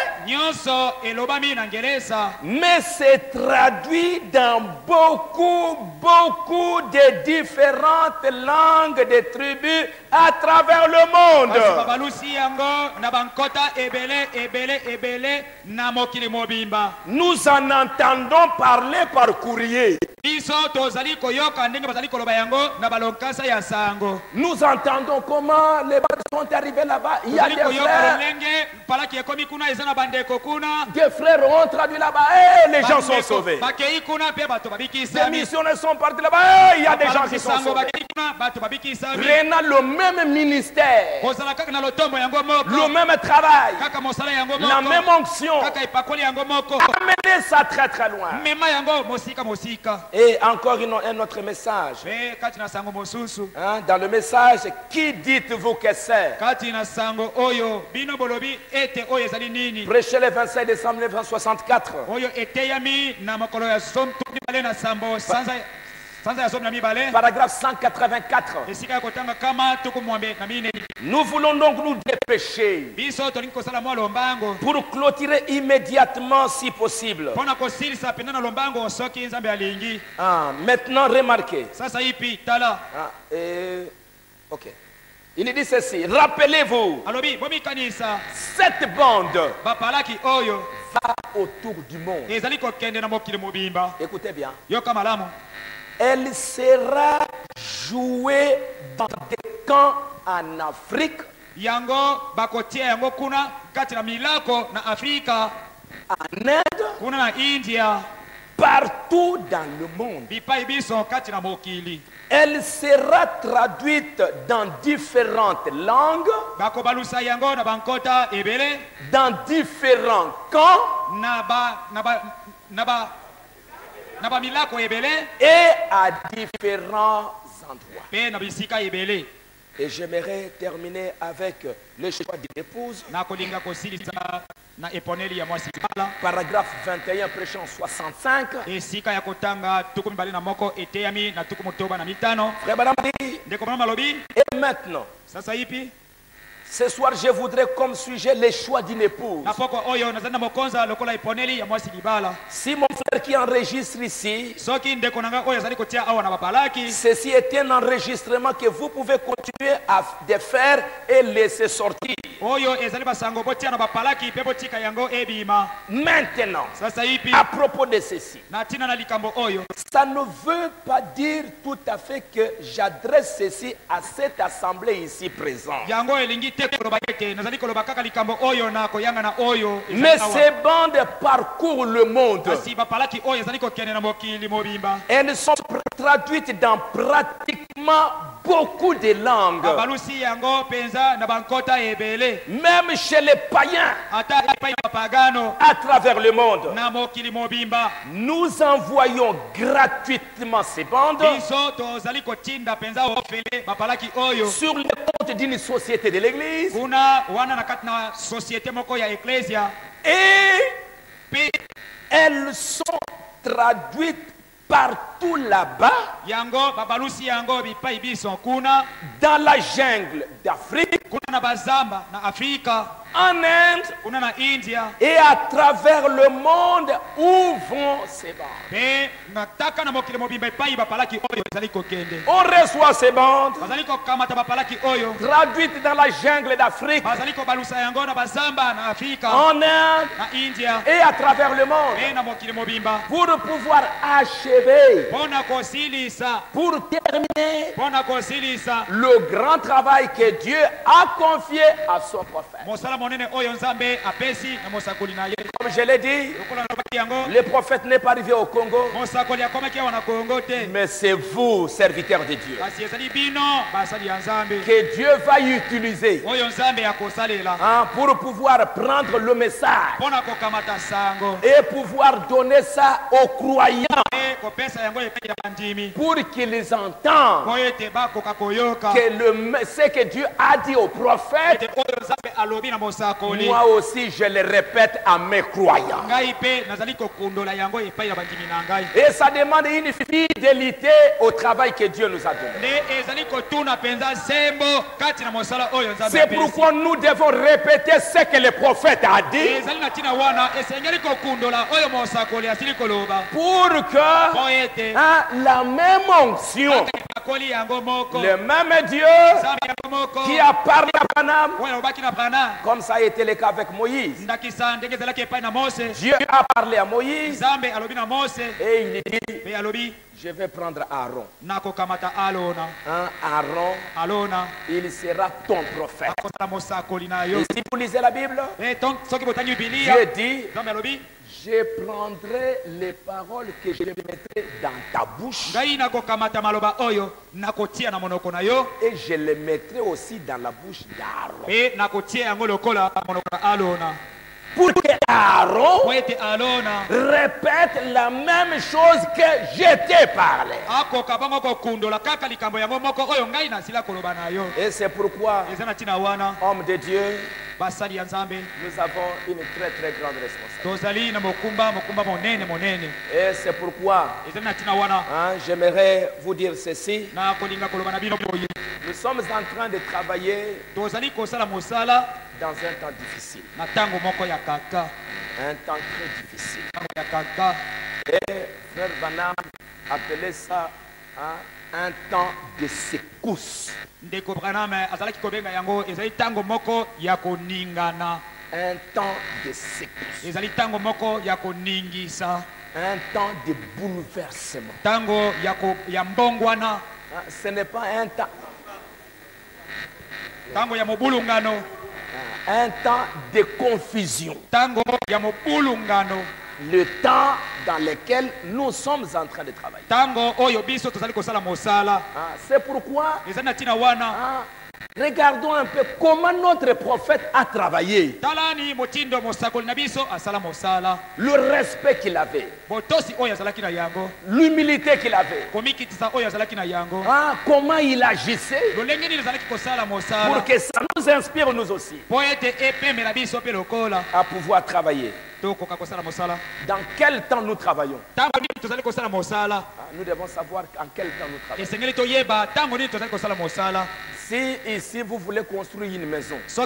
Speaker 3: mais c'est traduit dans beaucoup de différentes langues des tribus à travers le monde. Nous en entendons parler par courrier. Nous entendons comment les bateaux sont arrivés là-bas. Il y a des frères ont traduit là-bas et les gens sont sauvés. Des missionnaires sont partis là-bas et il y a des gens qui sont sauvés. Prenant le même ministère, le même travail, la même onction, amener ça très très loin. Et encore un autre message. Dans le message, qui dites-vous que c'est? Prêchez le 25 décembre 1964. Paragraphe 184. Nous voulons donc nous dépêcher pour clôturer immédiatement si possible. Maintenant remarquez. Ok. Il dit ceci, rappelez-vous, cette bande va autour du monde. Écoutez bien. Elle sera jouée dans des camps en Afrique, en Inde, partout dans le monde. Elle sera traduite dans différentes langues, dans différents camps, et à différents endroits. Et j'aimerais terminer avec le choix d'une épouse. Paragraphe 21, prêchant 65. Frère Branham dit, et maintenant, ce soir, je voudrais comme sujet le choix d'une épouse. Si mon frère qui enregistre ici, ceci est un enregistrement que vous pouvez continuer à faire et laisser sortir. Maintenant, à propos de ceci, ça ne veut pas dire tout à fait que j'adresse ceci à cette assemblée ici présente. Mais ces bandes parcourent le monde. Elles sont traduites dans pratiquement beaucoup de langues. Même chez les païens à travers le monde. Nous envoyons gratuitement ces bandes sur le compte d'une société de l'église. Et elles sont traduites partout là-bas, dans la jungle d'Afrique, en Inde et à travers le monde où vont ces bandes. On reçoit ces bandes traduites dans la jungle d'Afrique, en Inde et à travers le monde pour pouvoir achever, pour terminer le grand travail que Dieu a confié à son prophète. Comme je l'ai dit, le prophète n'est pas arrivé au Congo, mais c'est vous, serviteurs de Dieu, que Dieu va utiliser pour pouvoir prendre le message et pouvoir donner ça aux croyants pour qu'ils entendent que ce que Dieu a dit aux prophètes, moi aussi je le répète à mes croyants. Et ça demande une fidélité au travail que Dieu nous a donné. C'est pourquoi nous devons répéter ce que le prophète a dit, pour que la même onction, le même Dieu qui a parlé à Branham, comme ça a été le cas avec Moïse. Dieu a parlé à Moïse et il dit, je vais prendre Aaron. Aaron, il sera ton prophète. Et si vous lisez la Bible, Dieu dit, je prendrai les paroles que je mettrai dans ta bouche et je les mettrai aussi dans la bouche d'Aaron. Pour que Aaron répète la même chose que je t'ai parlé. Et c'est pourquoi, homme de Dieu, nous avons une très très grande responsabilité. Et c'est pourquoi j'aimerais vous dire ceci. Nous sommes en train de travailler dans un temps difficile. Un temps très difficile. Et Frère Branham appelait ça un temps de secousse. Un temps de secousse. Un temps de bouleversement. Ce n'est pas un temps. Un temps de confusion. Le temps dans lequel nous sommes en train de travailler. C'est pourquoi regardons un peu comment notre prophète a travaillé. Le respect qu'il avait. L'humilité qu'il avait. Comment il agissait. Pour que ça nous inspire nous aussi. À pouvoir travailler. Dans quel temps nous travaillons? Nous devons savoir en quel temps nous travaillons. Si ici vous voulez construire une maison, si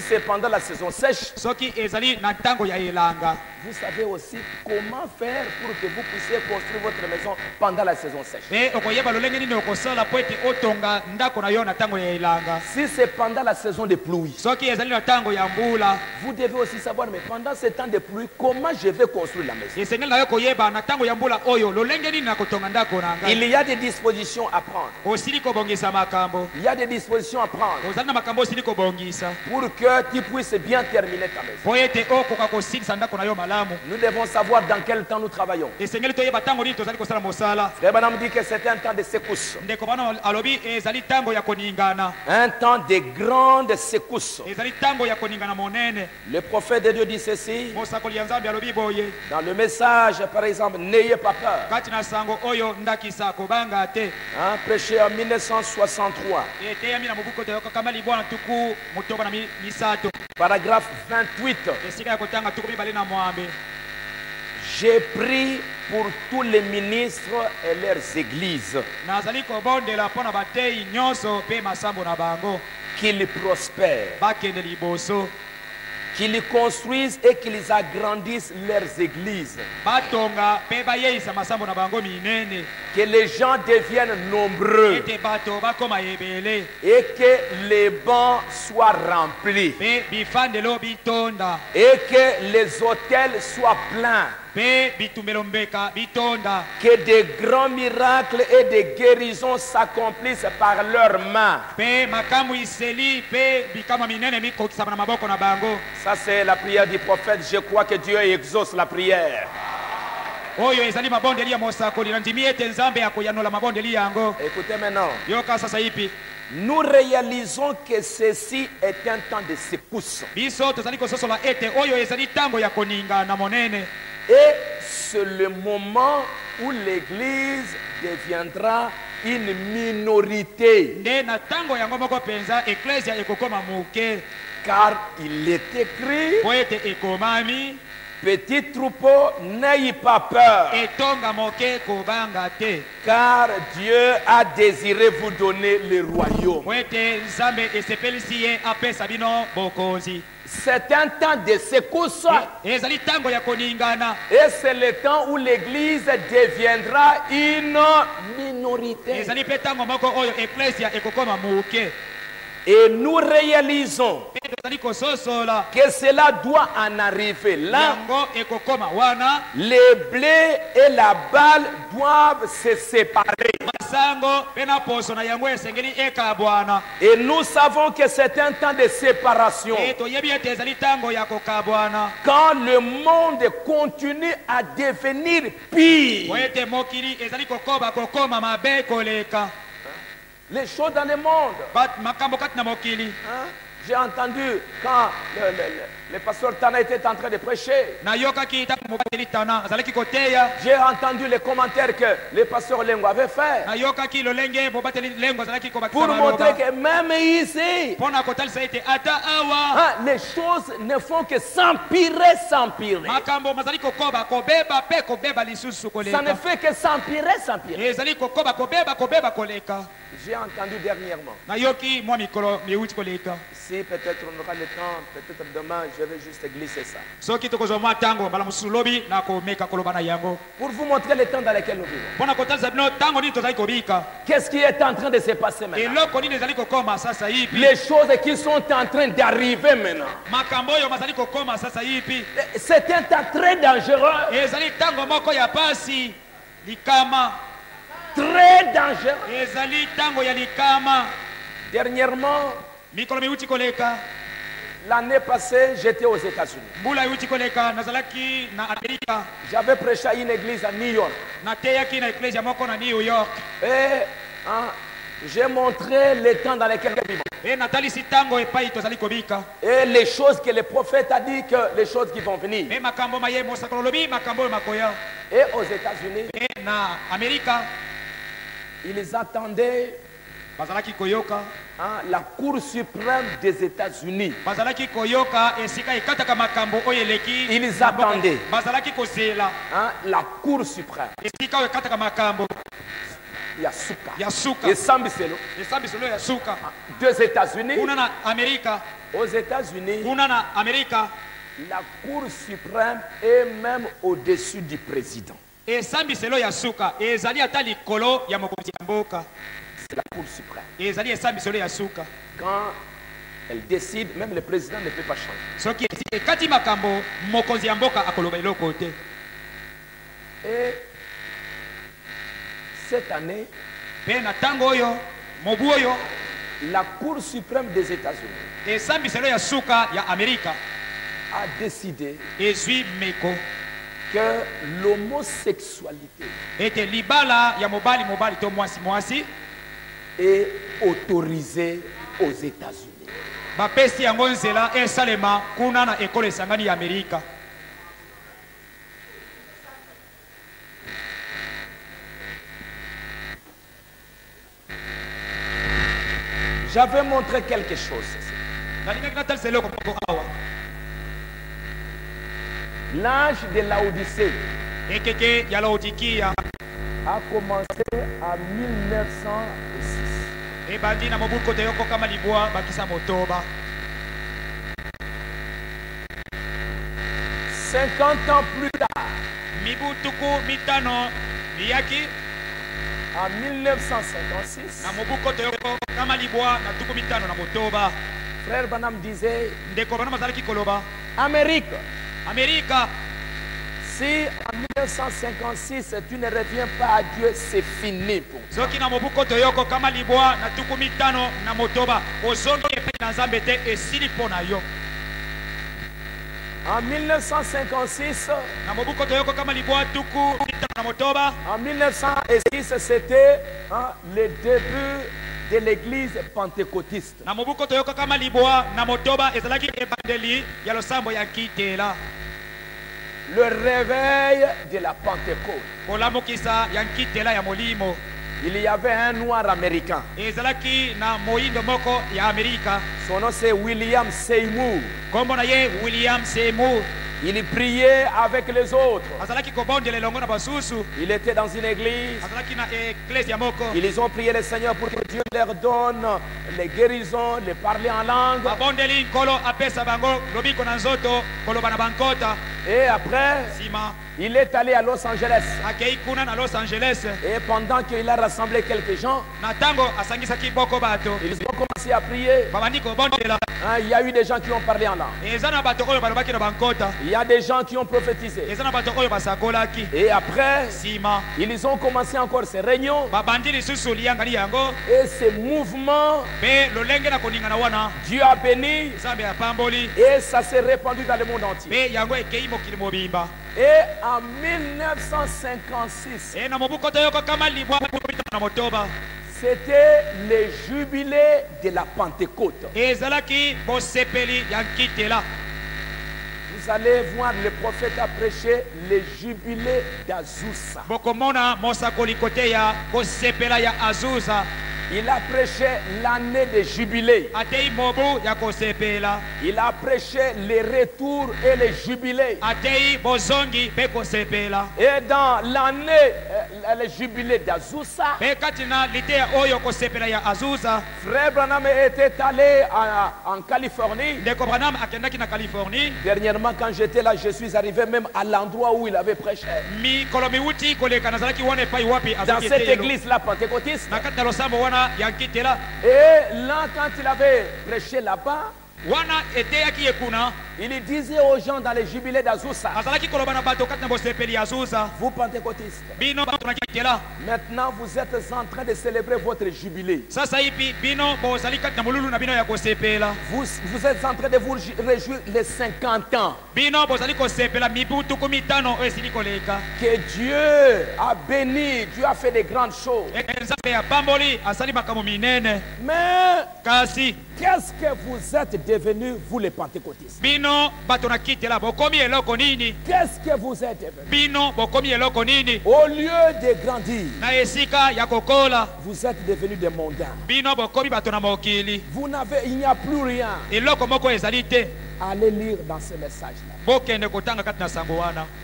Speaker 3: c'est pendant la saison sèche, vous savez aussi comment faire pour que vous puissiez construire votre maison pendant la saison sèche. Si c'est pendant la saison de pluie, vous devez aussi savoir, mais pendant ce temps de pluie, comment je vais construire la maison? Il y a des dispositions à prendre. Il y a des dispositions à prendre pour que tu puisses bien terminer ta maison. Nous devons savoir dans quel temps nous travaillons. Frère Branham dit que c'est un temps de secousse. Un temps de grande secousse. Le prophète de Dieu dit ceci dans le message, par exemple, n'ayez pas peur. Prêché en 1963. Paragraphe 28. J'ai prié pour tous les ministres et leurs églises qu'ils prospèrent, qu'ils construisent et qu'ils agrandissent leurs églises, que les gens deviennent nombreux et que les bancs soient remplis et que les hôtels soient pleins, que des grands miracles et des guérisons s'accomplissent par leurs mains. Ça c'est la prière du prophète. Je crois que Dieu exauce la prière. Écoutez maintenant. Nous réalisons que ceci est un temps de secousse. Et c'est le moment où l'Église deviendra une minorité. Car il est écrit, petit troupeau, n'ayez pas peur. Car Dieu a désiré vous donner le royaume. C'est un temps de secousse. Et c'est le temps où l'Église deviendra une minorité. Et nous réalisons que cela doit en arriver là. Les blés et la balle doivent se séparer. Et nous savons que c'est un temps de séparation. Quand le monde continue à devenir pire, les choses dans le monde. J'ai entendu quand le pasteur Tana était en train de prêcher. J'ai entendu les commentaires que le pasteur Lengo avait fait. Pour montrer que même ici, les choses ne font que s'empirer, s'empirer. Ça ne fait que s'empirer, s'empirer. J'ai entendu dernièrement. Si peut-être on aura le temps, peut-être demain, je vais juste glisser ça. Pour vous montrer le temps dans lequel nous vivons. Qu'est-ce qui est en train de se passer maintenant? Les choses qui sont en train d'arriver maintenant. C'est un temps très dangereux. Très dangereux. Dernièrement, l'année passée, j'étais aux États-Unis. J'avais prêché à une église à New York. Et j'ai montré les temps dans lesquels nous vivons. Et les choses que le prophète a dit, que les choses qui vont venir. Et aux États-Unis, ils attendaient la Cour suprême des États-Unis. Ils attendaient la Cour suprême. Yasuka. Et Sambiselo. Deux États-Unis. Aux États-Unis, la Cour suprême est même au-dessus du président. C'est la Cour suprême. Quand elle décide, même le président ne peut pas changer. Et cette année, la Cour suprême des États-Unis a décidé que l'homosexualité est autorisée aux États-Unis. J'avais montré quelque chose. L'âge de Laodicée a commencé en 1906. 50 ans plus tard, en 1956, Frère Branham disait Amérique. Si en 1956 tu ne reviens pas à Dieu, c'est fini pour toi. En 1956, en 1906, c'était le début de l'église pentecôtiste. Le réveil de la Pentecôte. Il y avait un noir américain. Son nom c'est William Seymour. Il priait avec les autres. Il était dans une église. Ils ont prié le Seigneur pour que Dieu leur donne les guérisons, les parler en langue. Et après, il est allé à Los Angeles. Et pendant qu'il a rassemblé quelques gens, ils ont commencé à prier. Il y a eu des gens qui ont parlé en langue. Il y a des gens qui ont prophétisé. Et après, ils ont commencé encore ces réunions. Et ces mouvements, Dieu a béni. Et ça s'est répandu dans le monde entier. Et en 1956, c'était le jubilé de la Pentecôte. Vous allez voir, le prophète a prêché le jubilé d'Azusa. Il a prêché l'année de jubilé. Il a prêché les retours et les jubilés. Et dans l'année, le jubilé d'Azusa, Frère Branham était allé en Californie. Dernièrement, quand j'étais là, je suis arrivé même à l'endroit où il avait prêché. Dans cette église-là pentecôtiste. Et là, quand il avait prêché là-bas, il disait aux gens dans les jubilés d'Azusa, vous pentecôtistes, maintenant vous êtes en train de célébrer votre jubilé. Vous êtes en train de vous réjouir les 50 ans que Dieu a béni, Dieu a fait de grandes choses. Mais qu'est-ce que vous êtes devenus, vous les pentecôtistes? Qu'est-ce que vous êtes devenus? Au lieu de grandir, vous êtes devenus des mondains. Vous n'avez, il n'y a plus rien. Allez lire dans ce message-là.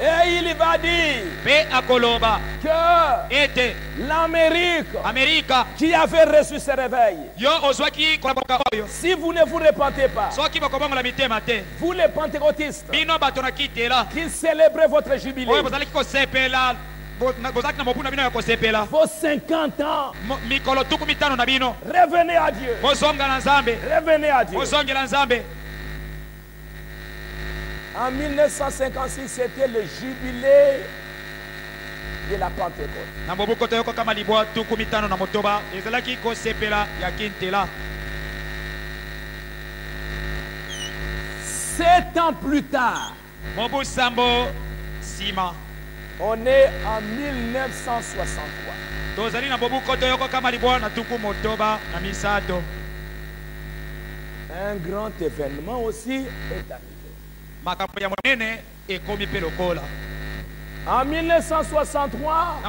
Speaker 3: Et il va dire que l'Amérique qui avait reçu ce réveil, si vous ne vous repentez pas, vous les pentecôtistes qui célébrez votre jubilé, vos 50 ans, revenez à Dieu. Revenez à Dieu. En 1956, c'était le jubilé de la Pentecôte. 7 ans plus tard, on est en 1963. Un grand événement aussi est arrivé. En 1963,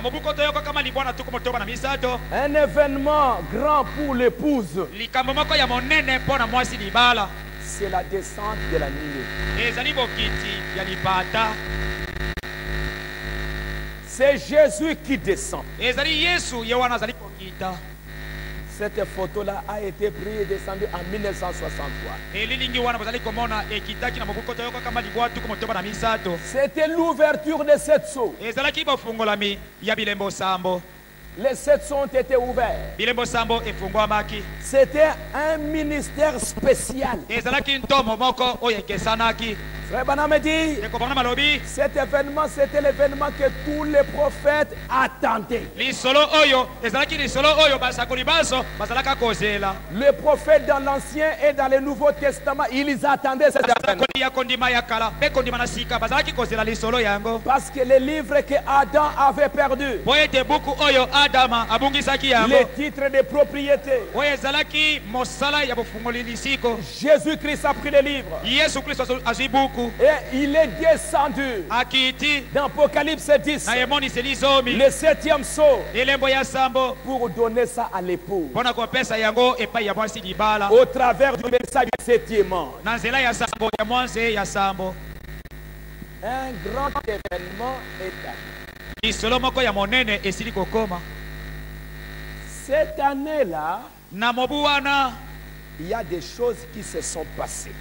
Speaker 3: un événement grand pour l'épouse. c'est la descente de la nuée. C'est Jésus qui descend. Cette photo-là a été prise et descendue en 1963. C'était l'ouverture de 7 sceaux. Les 7 sceaux ont été ouverts. C'était un ministère spécial. Frère Branham dit, cet événement, c'était l'événement que tous les prophètes attendaient. Les prophètes dans l'Ancien et dans le Nouveau Testament, ils attendaient cet événement. Parce que les livres que Adam avait perdus, les titres de propriété, Jésus-Christ a pris les livres. Et il est descendu dans Apocalypse 10, le 7e sceau, pour donner ça à l'époux au travers du message du 7e ange. Un grand événement est arrivé. Cette année-là, il y a des choses qui se sont passées.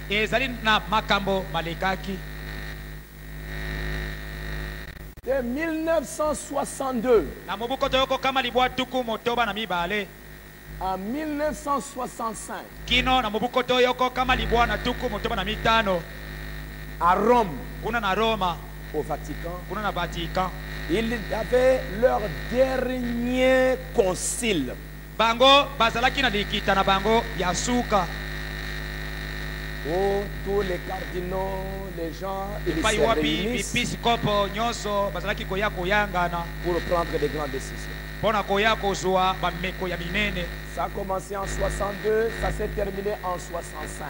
Speaker 3: De 1962 à 1965, à Rome, au Vatican, ils avaient leur dernier concile. Oh, tous les cardinaux, les gens, ils se réunissent pour prendre des grandes décisions. Ça a commencé en 62, ça s'est terminé en 65.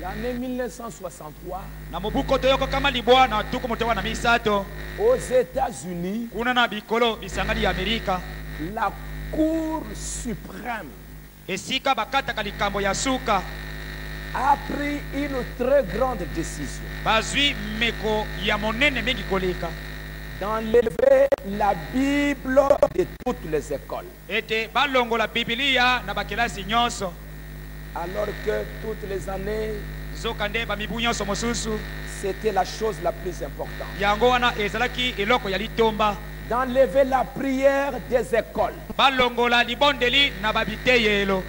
Speaker 3: L'année 1963, aux États-Unis, la Cour suprême a pris une très grande décision d'enlever la Bible de toutes les écoles. Alors que toutes les années, c'était la chose la plus importante. D'enlever la prière des écoles.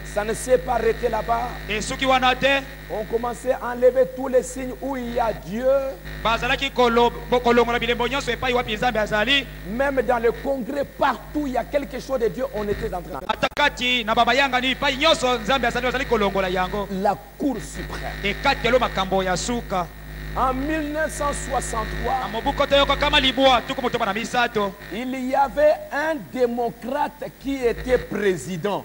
Speaker 3: Ça ne s'est pas arrêté là-bas. On commençait à enlever tous les signes où il y a Dieu. Même dans le congrès, partout il y a quelque chose de Dieu, on était en train de... La Cour suprême. En 1963, il y avait un démocrate qui était président.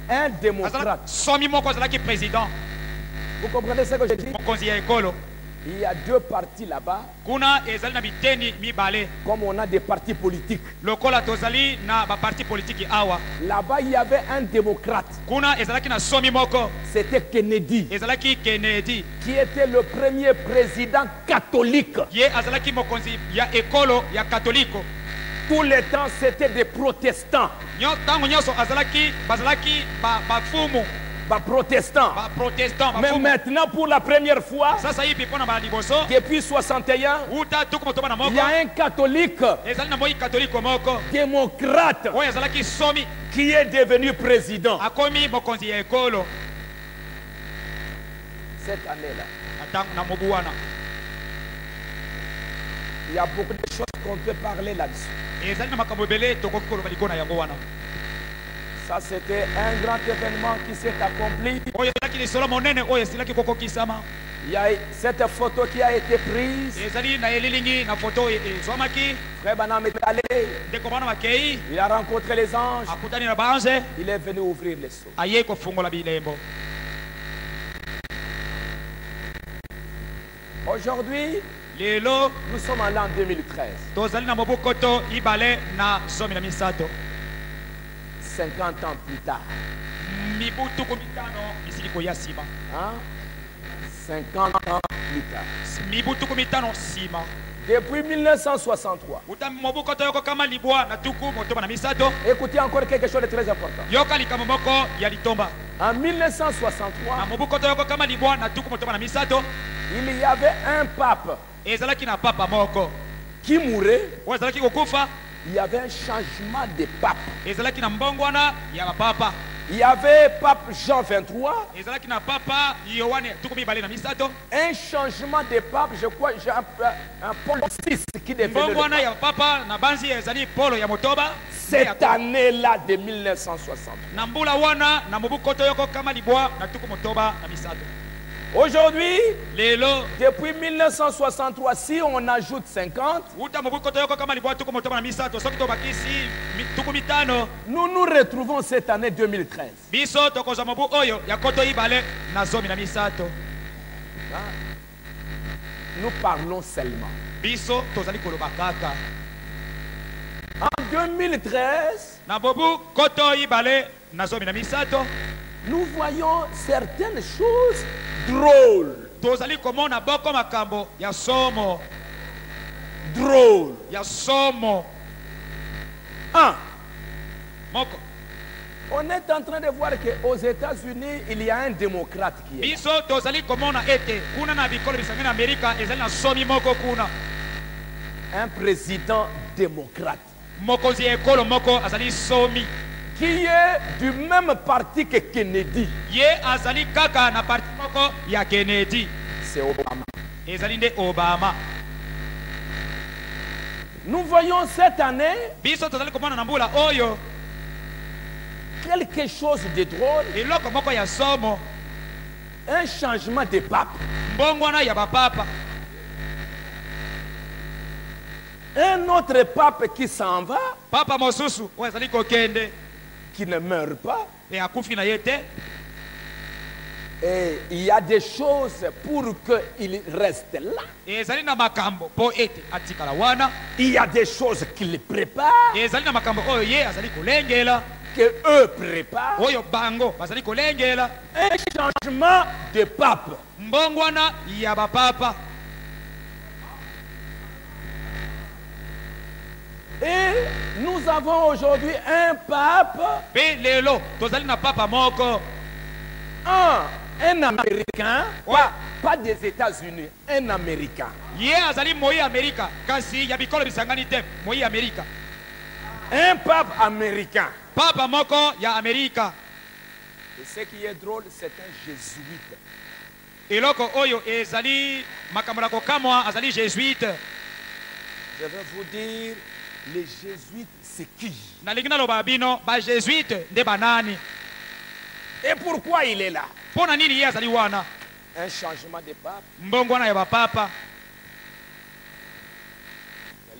Speaker 3: Un démocrate. Vous comprenez ce que je dis? Il y a deux partis là-bas. Comme on a des partis politiques. Là-bas, il y avait un démocrate. C'était Kennedy. Qui était le premier président catholique. Tous les temps, c'était des protestants. Protestants. Mais maintenant, pour la première fois, depuis 61, il y a un catholique démocrate qui est devenu président. Cette année-là, il y a beaucoup de choses qu'on peut parler là-dessus. Ça, c'était un grand événement qui s'est accompli. Il y a cette photo qui a été prise. Frère Branham est allé. Il a rencontré les anges. Il est venu ouvrir les sceaux. Aujourd'hui, Nous sommes allés en 2013. 50 ans plus tard. Hein? 50 ans plus tard. Depuis 1963. Écoutez encore quelque chose de très important. En 1963, il y avait un pape qui mourait. Il y avait un changement de pape. Il y avait pape Jean 23. Un changement de pape, je crois, un Paul VI qui devait cette année-là de 1960. Aujourd'hui, depuis 1963, si on ajoute 50, nous nous retrouvons cette année 2013. Nous parlons seulement. En 2013, nous voyons certaines choses drôles. Drôle. On est en train de voir qu'aux États-Unis, il y a un démocrate qui est là. Un président démocrate. Qui est du même parti que Kennedy. C'est Obama. Nous voyons cette année quelque chose de drôle. Un changement de pape. Un autre pape qui s'en va. Qui ne meurt pas. Et il y a des choses pour qu'il reste là. Il y a des choses qu'il prépare. Que eux préparent. Un changement de pape. Et nous avons aujourd'hui un pape. Un Américain, pas des États-Unis, un Américain. Un pape américain. Et ce qui est drôle, c'est un jésuite. Je vais vous dire, les jésuites, c'est qui? Et pourquoi il est là? Un changement de pape.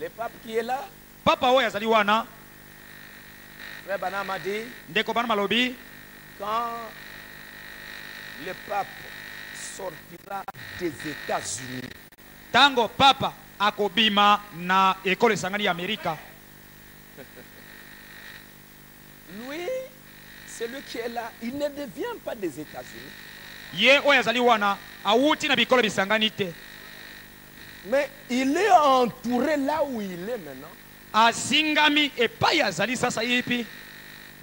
Speaker 3: Le pape qui est là. Frère Branham a dit, quand le pape sortira des États-Unis,
Speaker 2: tango papa akobima na ekole sangani ya Amerika.
Speaker 3: Lui, celui qui est là, il ne devient pas des États-Unis. Mais il est entouré là où il est maintenant.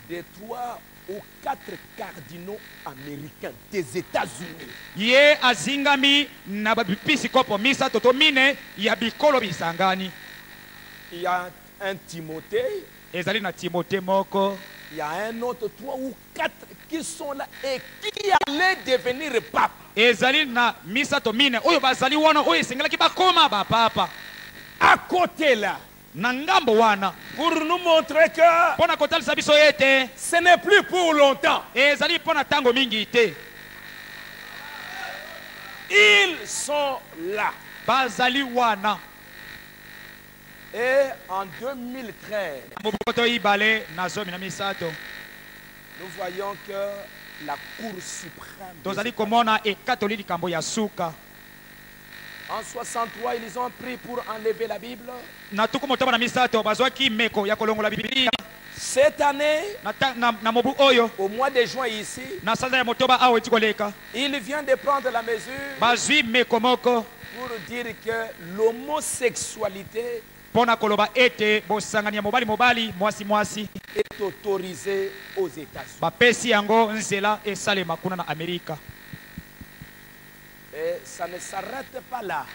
Speaker 3: De 3 ou 4 cardinaux américains des États-Unis. Il y a un Timothée. Il y a un autre 3 ou 4 qui sont là et qui allaient devenir pape. À côté là. Pour nous montrer que ce n'est plus pour longtemps. Ils sont là. Et en 2013, nous voyons que la Cour suprême En 63, ils ont pris pour enlever la Bible. Cette année, au mois de juin ici, il vient de prendre la mesure pour dire que l'homosexualité est autorisée aux États-Unis. Et ça ne s'arrête pas là.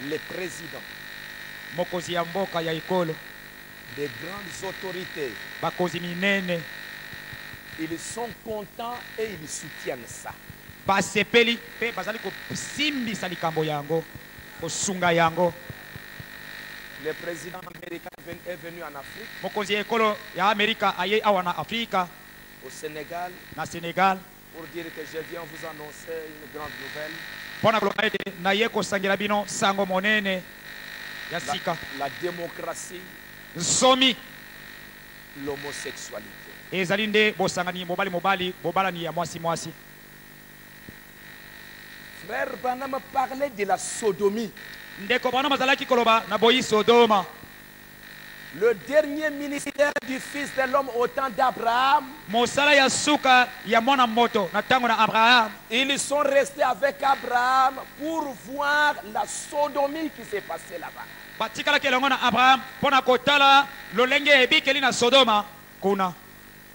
Speaker 3: Les présidents, des grandes autorités, ils sont contents et ils soutiennent ça. Le président américain est venu en Afrique, au Sénégal, pour dire que je viens vous annoncer une grande nouvelle. La démocratie, l'homosexualité. Frère Branham parlait de la sodomie. Le dernier ministère du Fils de l'homme au temps d'Abraham, ils sont restés avec Abraham pour voir la sodomie qui s'est passée là-bas.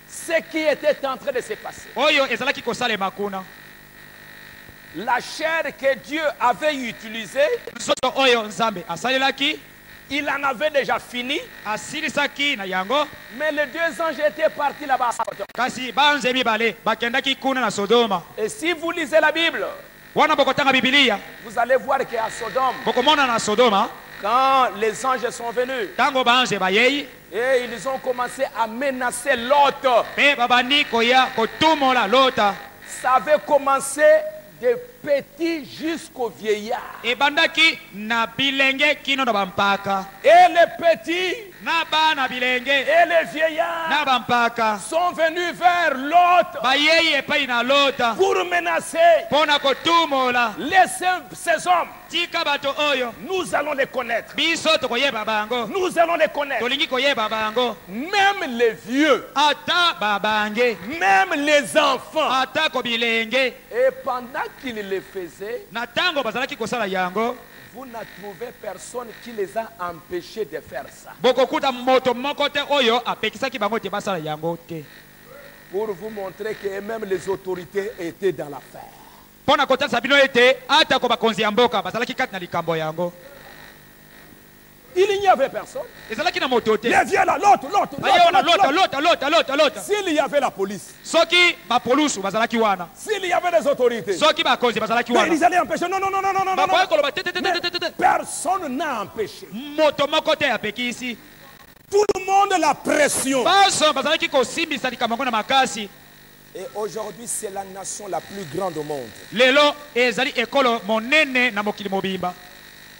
Speaker 3: Ce qui était en train de se passer. La chair que Dieu avait utilisée, il en avait déjà fini. Mais les deux anges étaient partis là-bas. Et si vous lisez la Bible, vous allez voir qu'à Sodome, quand les anges sont venus, et ils ont commencé à menacer l'autre. Ça avait commencé des petits jusqu'aux vieillards. Et les petits et les vieillards sont venus vers l'autre pour menacer. Ces hommes, nous allons les connaître. Nous allons les connaître. Même les vieux, même les enfants. Et pendant qu'ils le faisaient, vous ne trouvez personne qui les a empêchés de faire ça. Pour vous montrer que même les autorités étaient dans l'affaire. Il n'y avait personne. Les vieux là, l'autre. S'il y avait la police, s'il y avait les autorités, mais ils allaient empêcher. Non. Personne n'a empêché. Tout le monde la pression. Et aujourd'hui, c'est la nation la plus grande au monde.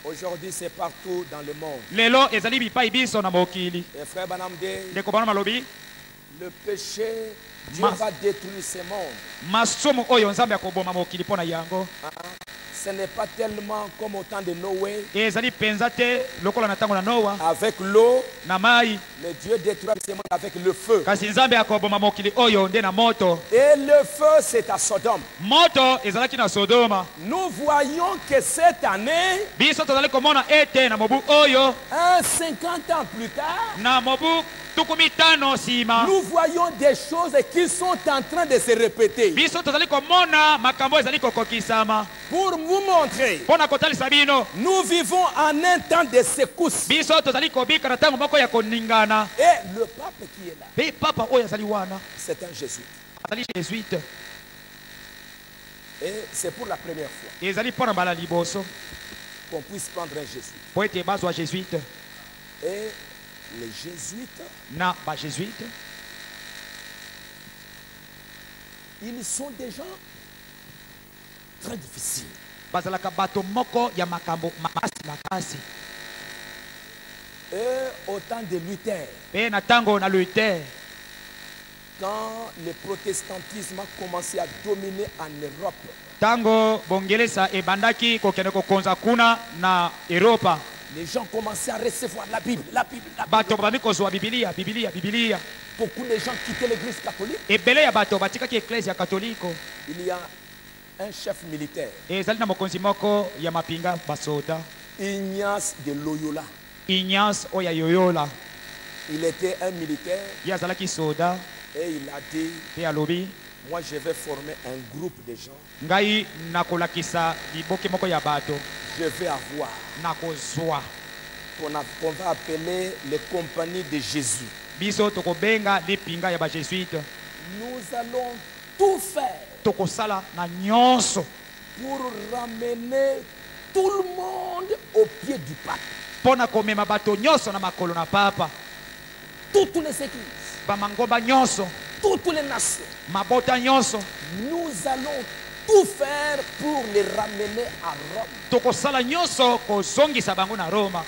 Speaker 3: Aujourd'hui, c'est partout dans le monde. Et frère Banamde, le péché, Dieu va détruire ce monde. Ce n'est pas tellement comme au temps de Noé. Avec l'eau, mais Dieu détruit ce monde avec le feu. Et le feu, c'est à Sodome. Nous voyons que cette année, 50 ans plus tard, nous voyons des choses qui sont en train de se répéter. Pour vous montrer, nous vivons en un temps de secousse. Et le pape qui est là, c'est un jésuite. Et c'est pour la première fois qu'on puisse prendre un jésuite. Et les jésuites, ils sont des gens très difficiles. Et au temps de Luther, quand le protestantisme a commencé à dominer en Europe,
Speaker 2: Tango bongelesa ebandaki kokende kokonza kuna na Europa.
Speaker 3: Les gens commençaient à recevoir la Bible, la Bible, la Bible.
Speaker 2: Bato bami kozwa Biblia.
Speaker 3: Beaucoup de gens quittaient l'église catholique.
Speaker 2: Ebele ya bato batikaki eklezia katoliko.
Speaker 3: Il y a un chef militaire.
Speaker 2: Ezali na mokonzi moko ya mapinga basoda.
Speaker 3: Ignace de Loyola.
Speaker 2: Ignace oya Yoyola.
Speaker 3: Il était un militaire.
Speaker 2: Yazalaki soda.
Speaker 3: Et il a dit,
Speaker 2: pe alobi,
Speaker 3: moi je vais former un groupe de gens.
Speaker 2: Ngai nakolakisa liboke moko ya bato.
Speaker 3: Je vais avoir.
Speaker 2: Nakozwa.
Speaker 3: Qu'on va appeler les compagnies de Jésus.
Speaker 2: Biso tokobenga lipinga ya ba jésuite.
Speaker 3: Nous allons tout faire.
Speaker 2: Tokosala na nyonso.
Speaker 3: Pour ramener tout le monde au pied du pape.
Speaker 2: Pona komema bato nyonso na makolo na papa.
Speaker 3: Toutes les églises.
Speaker 2: Bamangomba nyonso.
Speaker 3: Toutes les nations.
Speaker 2: Mabota nyonso.
Speaker 3: Nous allons tout faire pour les ramener à Rome.
Speaker 2: Tokosala nyonso kozongisa bango na Roma.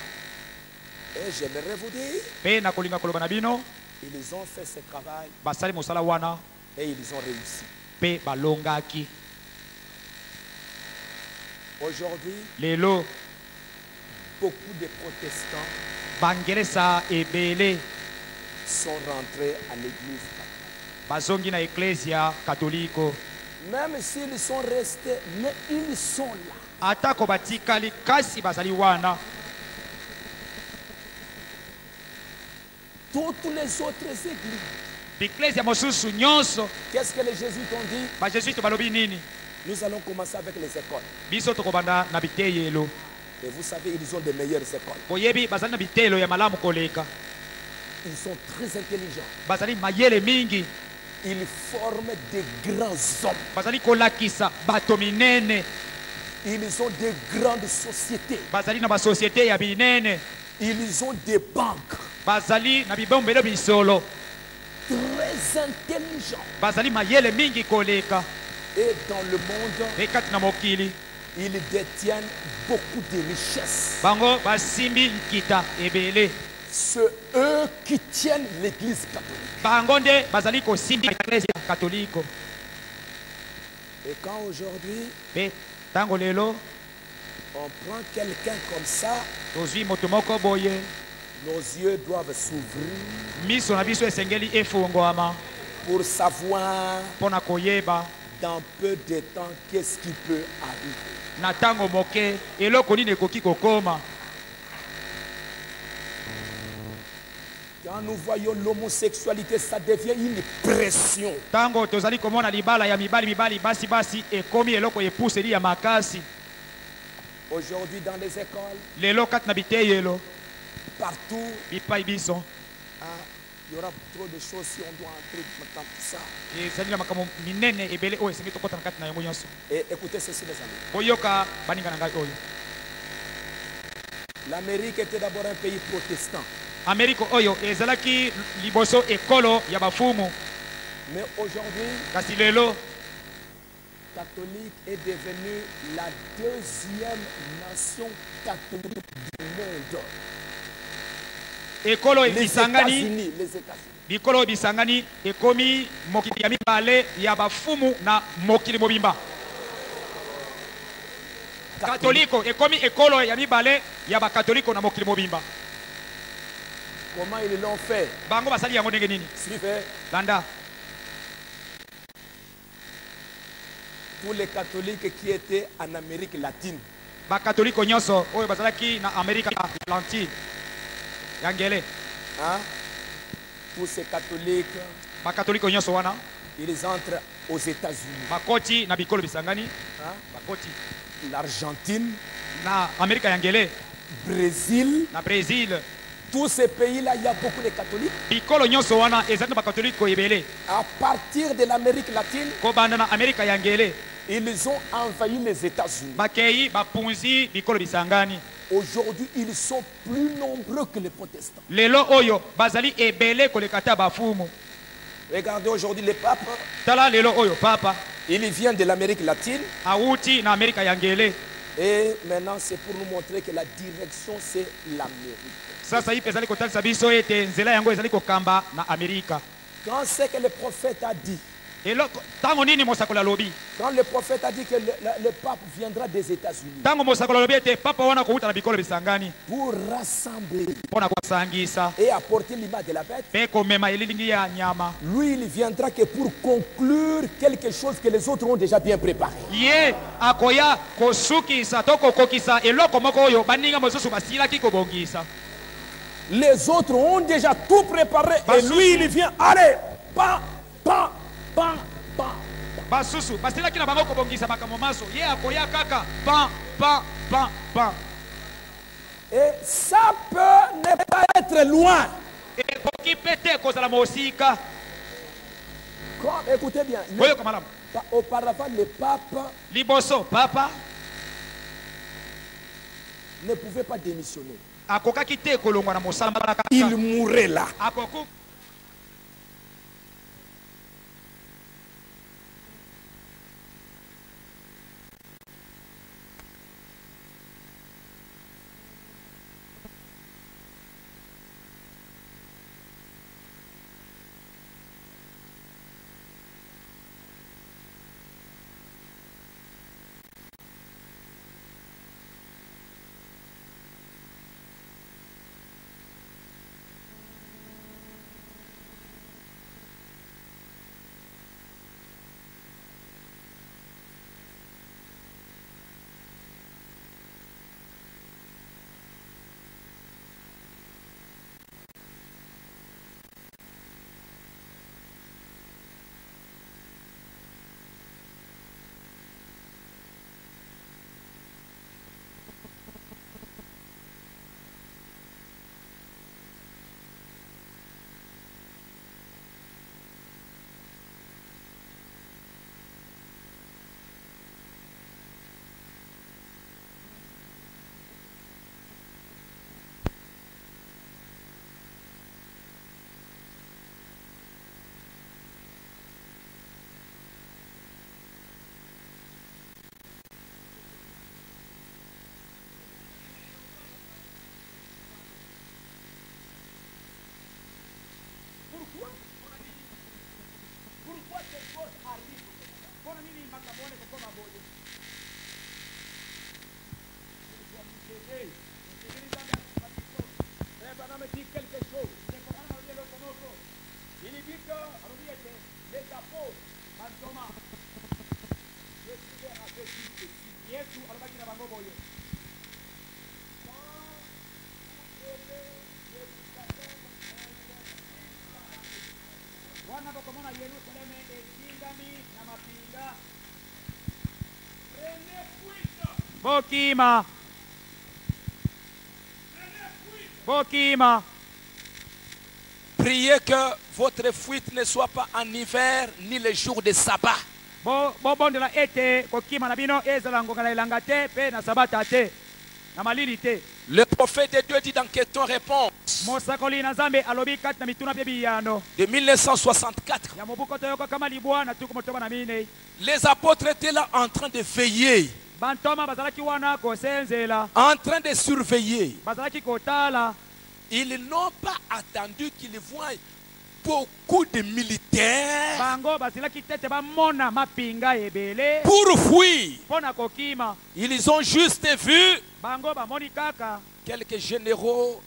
Speaker 3: Et j'aimerais vous dire,
Speaker 2: pe na kolinga koloba na bino,
Speaker 3: ils ont fait ce travail.
Speaker 2: Basali mosala wana.
Speaker 3: Et ils ont réussi.
Speaker 2: Pe balongaki.
Speaker 3: Aujourd'hui,
Speaker 2: lelo,
Speaker 3: beaucoup de protestants
Speaker 2: bangelesa ebele
Speaker 3: sont rentrés à l'église catholique.
Speaker 2: Bazongi na ecclesia katoliko.
Speaker 3: Même s'ils sont restés, mais ils sont là.
Speaker 2: Atako batikali kasi bazali wana.
Speaker 3: Toutes les autres églises.
Speaker 2: Ecclesia mosusu nyonso.
Speaker 3: Qu'est-ce que les jésuites ont dit?
Speaker 2: Ba jésuites balobi nini?
Speaker 3: Nous allons commencer avec les écoles.
Speaker 2: Biso tokobanda na biteyelo.
Speaker 3: Et vous savez, ils ont des meilleures écoles.
Speaker 2: Boyebi bazali na bitelo ya malamu koleka.
Speaker 3: Ils sont très intelligents.
Speaker 2: Bazali mayele mingi.
Speaker 3: Ils forment des grands hommes.
Speaker 2: Bazali kolakisa bato minene.
Speaker 3: Ils ont des grandes sociétés.
Speaker 2: Bazali na ba société ya binene.
Speaker 3: Ils ont des banques.
Speaker 2: Bazali na bibombelo bisolo.
Speaker 3: Très intelligents.
Speaker 2: Bazali mayele mingi koleka.
Speaker 3: Et dans le monde,
Speaker 2: ekati na mokili,
Speaker 3: ils détiennent beaucoup de richesses.
Speaker 2: Bango basimbi nkita ebele.
Speaker 3: C'est eux qui tiennent l'église catholique.
Speaker 2: Bango nde bazali ko simbi ecclesia katoliko.
Speaker 3: Et quand aujourd'hui,
Speaker 2: pe tango lelo,
Speaker 3: on prend quelqu'un comme ça,
Speaker 2: tozwi moto moko boye,
Speaker 3: nos yeux doivent s'ouvrir.
Speaker 2: Miso na biso esengeli efungwama.
Speaker 3: Pour savoir
Speaker 2: pona koyeba
Speaker 3: dans peu de temps qu'est-ce qui peut arriver.
Speaker 2: Na tango moke eloko nini ekoki kokoma.
Speaker 3: Quand nous voyons l'homosexualité, ça devient une pression.
Speaker 2: Tango tozali komona libala ya mibali basi ekomi eloko epuseli ya makasi.
Speaker 3: Aujourd'hui dans les écoles,
Speaker 2: lelo kat na biteyelo,
Speaker 3: partout,
Speaker 2: bipai biso,
Speaker 3: il y aura trop de choses si on doit entrer dans tout ça. Et écoutez ceci, les amis. L'Amérique était d'abord un pays protestant. Mais aujourd'hui, le catholique est devenu la deuxième nation catholique du monde.
Speaker 2: Ekolo ebisangani, bikolo ebisangani ekomi mokili ya mibale ya bafumu na mokili mobimba. Katoliko ekomi ekolo ya mibale ya bakatoliko na mokili mobimba.
Speaker 3: Comment ils l'ont fait?
Speaker 2: Bango basali yango ndenge nini?
Speaker 3: Suivez.
Speaker 2: Landa.
Speaker 3: Tous les catholiques qui étaient en Amérique latine.
Speaker 2: Bakatoliko nyonso oyo bazalaki na Amerika latine. Yangele.
Speaker 3: Hein? Tous ces catholiques, ils entrent aux États-Unis.
Speaker 2: Bakoti na bikolo bisangani.
Speaker 3: Hein?
Speaker 2: Bakoti.
Speaker 3: L'Argentine.
Speaker 2: Na Amerika yangele.
Speaker 3: Brésil.
Speaker 2: Na Brésil.
Speaker 3: Tous ces pays-là, il y a beaucoup de catholiques.
Speaker 2: Bikolo nyonso wana ezali ba catholique ebele.
Speaker 3: À partir de l'Amérique latine,
Speaker 2: ko banda na Amerika yangele,
Speaker 3: ils ont envahi les États-Unis.
Speaker 2: Bakei bapunzi bikolo bisangani.
Speaker 3: Aujourd'hui, ils sont plus nombreux que les protestants.
Speaker 2: Lelo oyo bazali ebele kolekata bafumu.
Speaker 3: Regardez aujourd'hui les papes.
Speaker 2: Tala lelo oyo papa.
Speaker 3: Il vient de l'Amérique latine.
Speaker 2: Auti na Amerika yangele.
Speaker 3: Et maintenant, c'est pour nous montrer que la direction, c'est l'Amérique.
Speaker 2: Sasa hii pezali kotalisa biso ete nzela yango ezali kokamba na Amerika.
Speaker 3: Quand c'est que le prophète a dit, Quand
Speaker 1: le prophète a dit que le pape viendra des États-Unis pour rassembler et apporter l'image de la bête, lui il viendra que pour conclure quelque chose que les autres ont déjà bien préparé. Les autres ont déjà tout préparé et lui il vient, allez, pa.
Speaker 3: Basusu basila kina bango kobongisa makambo maso ye akoya kaka pa.
Speaker 1: Et ça peut ne pas être loin.
Speaker 3: Et qui peut kozala mosika.
Speaker 1: Écoutez bien. Auparavant le pape
Speaker 3: liboso papa
Speaker 1: ne pouvait pas démissionner.
Speaker 3: Akoka kite kolongwa na mosala kaka.
Speaker 1: Il mourait là.
Speaker 3: Akoku Pourquoi ces choses arrivent? Pour nini makabone kukoma boye? Quelque chose. Il dit que les apôtres, Thomas, je suis avec lui. Yesu alobaki na bango boye. Wana bokomona Yerusalemu ekingami na mapinga. Prenez fuite. Bokima. Bokima.
Speaker 1: Priez que votre fuite ne soit pas en hiver ni les jours de sabbat.
Speaker 3: Bondela ete kokima na bino ezala ngonga na elanga te pe na sabata te na malili te.
Speaker 1: Le prophète de Dieu dit dans question-réponse
Speaker 3: de
Speaker 1: 1964. Les apôtres étaient là en train de veiller, en train de surveiller. Ils n'ont pas attendu qu'ils voient beaucoup de militaires pour fuir. Ils ont juste vu quelques généraux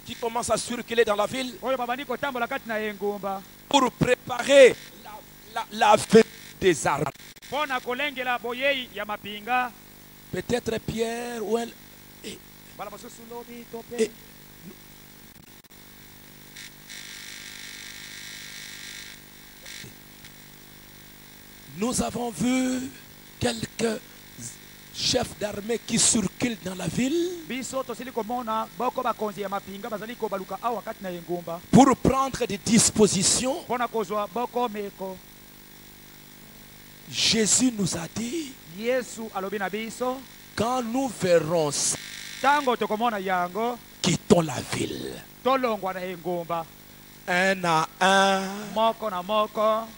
Speaker 1: qui commencent à circuler dans la ville pour préparer la fête des armes. Peut-être Pierre ou elle. Nous avons vu quelques chefs d'armée qui circulent dans la ville pour prendre des dispositions. Jésus nous a dit, quand nous verrons ça, quittons la ville. Un à un,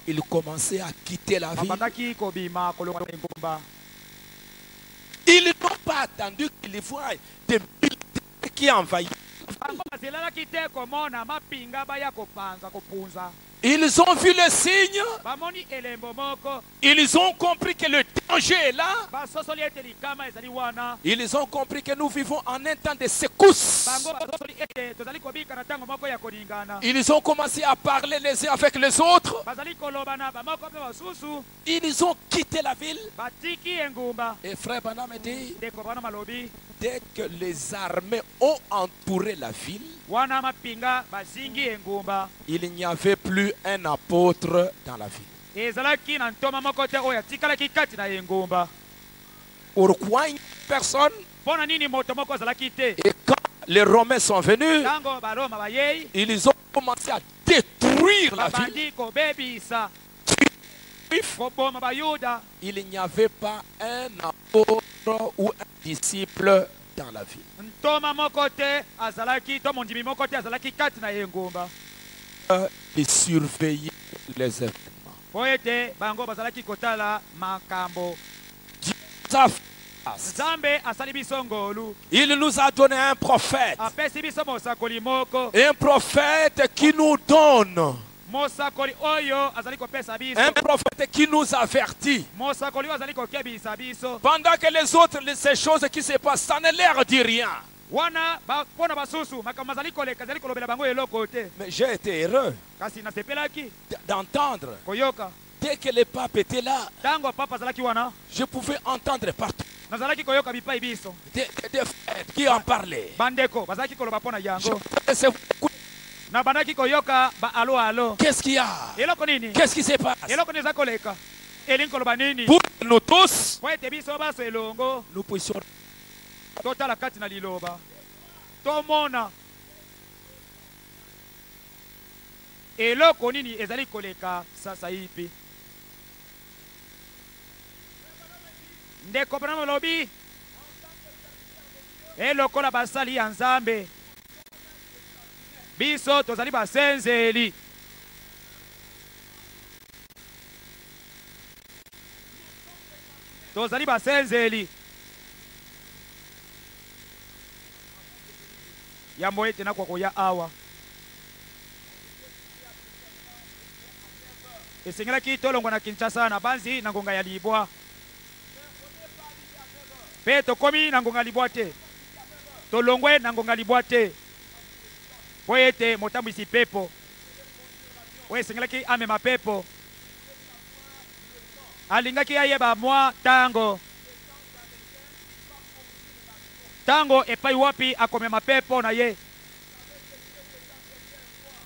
Speaker 1: ils commençaient à quitter la ville. Ils n'ont pas attendu qu'ils voient des militaires qui envahissent.
Speaker 3: Ils ont vu les signes. Ils ont compris que le danger est là. Ils ont compris que nous vivons en un temps de secousse. Ils ont commencé à parler les uns avec les autres. Ils ont quitté la ville. Et frère Branham dit, dès que les armées ont entouré la ville, il n'y avait plus un apôtre dans la ville. Pourquoi une personne? Et quand les Romains sont venus, ils ont commencé à détruire la ville. Il n'y avait pas un apôtre ou un disciple dans la ville. Ils surveillaient les événements. Il nous a donné un prophète. Un prophète qui nous donne. Un prophète qui nous avertit. Pendant que les autres, ces choses qui se passent, ça ne leur dit rien. Mais j'ai été heureux d'entendre. Dès que le pape était là, je pouvais entendre partout des frères qui en parlaient. Qu'est-ce qu'il y a? Qu'est-ce qui se passe? Pour nous tous, nous puissions
Speaker 2: eloko nini ezali koleka sasa hivi. Ndeko Branham lobi eloko la basali ya Nzambe biso tozali basenzeli. Tozali basenzeli. Yambo ete na kwa koya awa. Esengela ki tolongo na Kinshasa na banzi na ngonga ya libwa. Pe tokomi na ngonga libwa te. Tolongwe na ngonga libwa te. Poete motambisi pepo. We esengela ki ame mapepo. Alingaki ayeba mwa tango. Tango epai wapi akome mapepo na ye.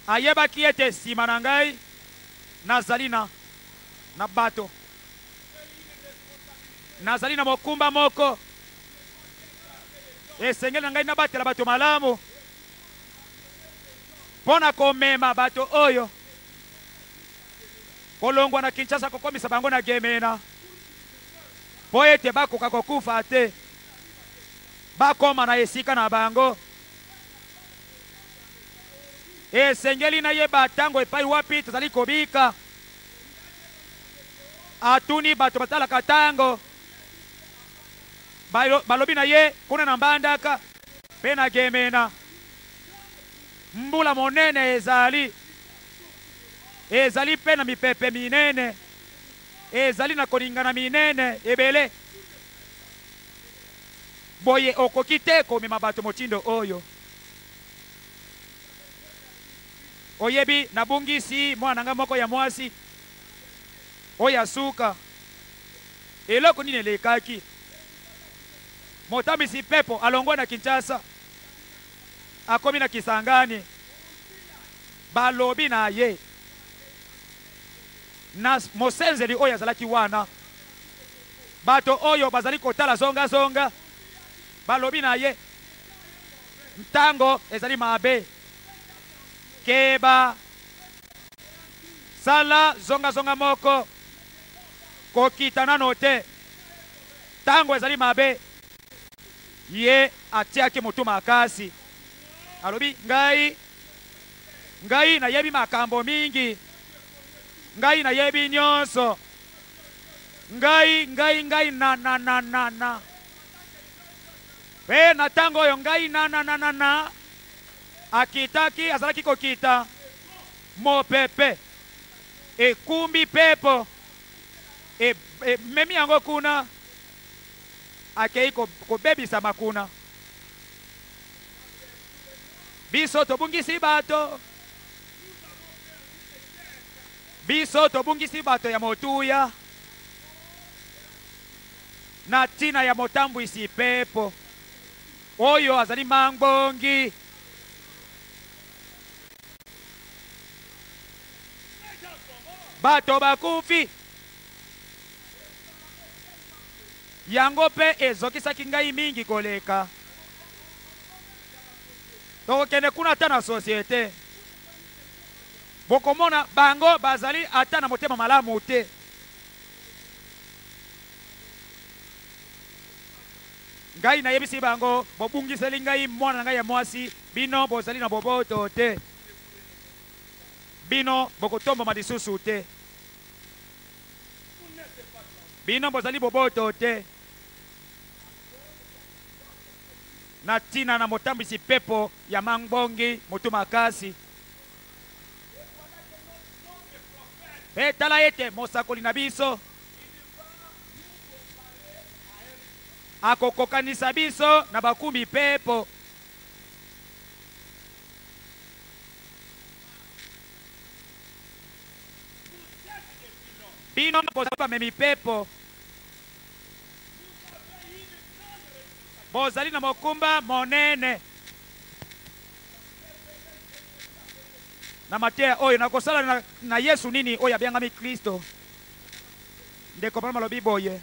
Speaker 2: Ayeba ki ete simanangai nazalina na bato. Nazalina mokumba moko. Esengela ngai na batela bato malamu. Pona komema bato oyo. Kolongwa na Kinshasa kokomisa bango na gemena. Poete bakoka kokufa te. Bakoma na esika na bango. Esengeli na ye batango epai wapi tozali kobika. Atuni bato batala katango. Balobi na ye kuna na mbandaka. Pena gemena. Mbula monene ezali. Ezali pena mipepe minene. Ezali na koningana minene ebele. Boye okokite komema bato motindo oyo. Oyebi nabungisi mwana nga moko ya mwasi. Oya suka. Eloko nini lekaki. Motambisi pepo alongwa na Kinshasa. Akomi na Kisangani. Balobi na ye. Na mosenzeli oyo azalaki wana. Bato oyo bazali kotala zonga zonga. Balobi na ye. Ntango ezali mabe. Keba. Sala zonga zonga moko. Kokita nano te. Tango ezali mabe. Ye atiaki mutu makasi. Alobi ngai. Ngai na yebi makambo mingi. Ngai na yebi nyonso. Ngai na. Pe na tango yo ngai na. akitaki azalaki kokita mopepe ekumbi pepo memi yango kuna akei kobebisa makuna. Biso tobungisi bato, biso tobungisi bato ya motuya na tina ya motambwisi pepo oyo azali mangbongi. Bato bakufi yango pe ezokisaki ngai mingi koleka. Tokende kuna ata na societe bokomona bango bazali ata na motema malamu te. Ngai nayebisi bango bobungiseli ngai mwana na ngai ya mwasi, bino bozali na boboto te, bino bokotomba lisusu te, bino bozali boboto te. Na tina na motambisi pepo ya mangbongi motu makasi. Tala ete mosakoli na biso akokokanisa biso na bakumbi pepo. Bino bozali bamemi pepo, bozali na mokumba monene. Na mateya oyo nakosala na Yesu nini oyo abiangami Kristo. Ndeko malobi boye.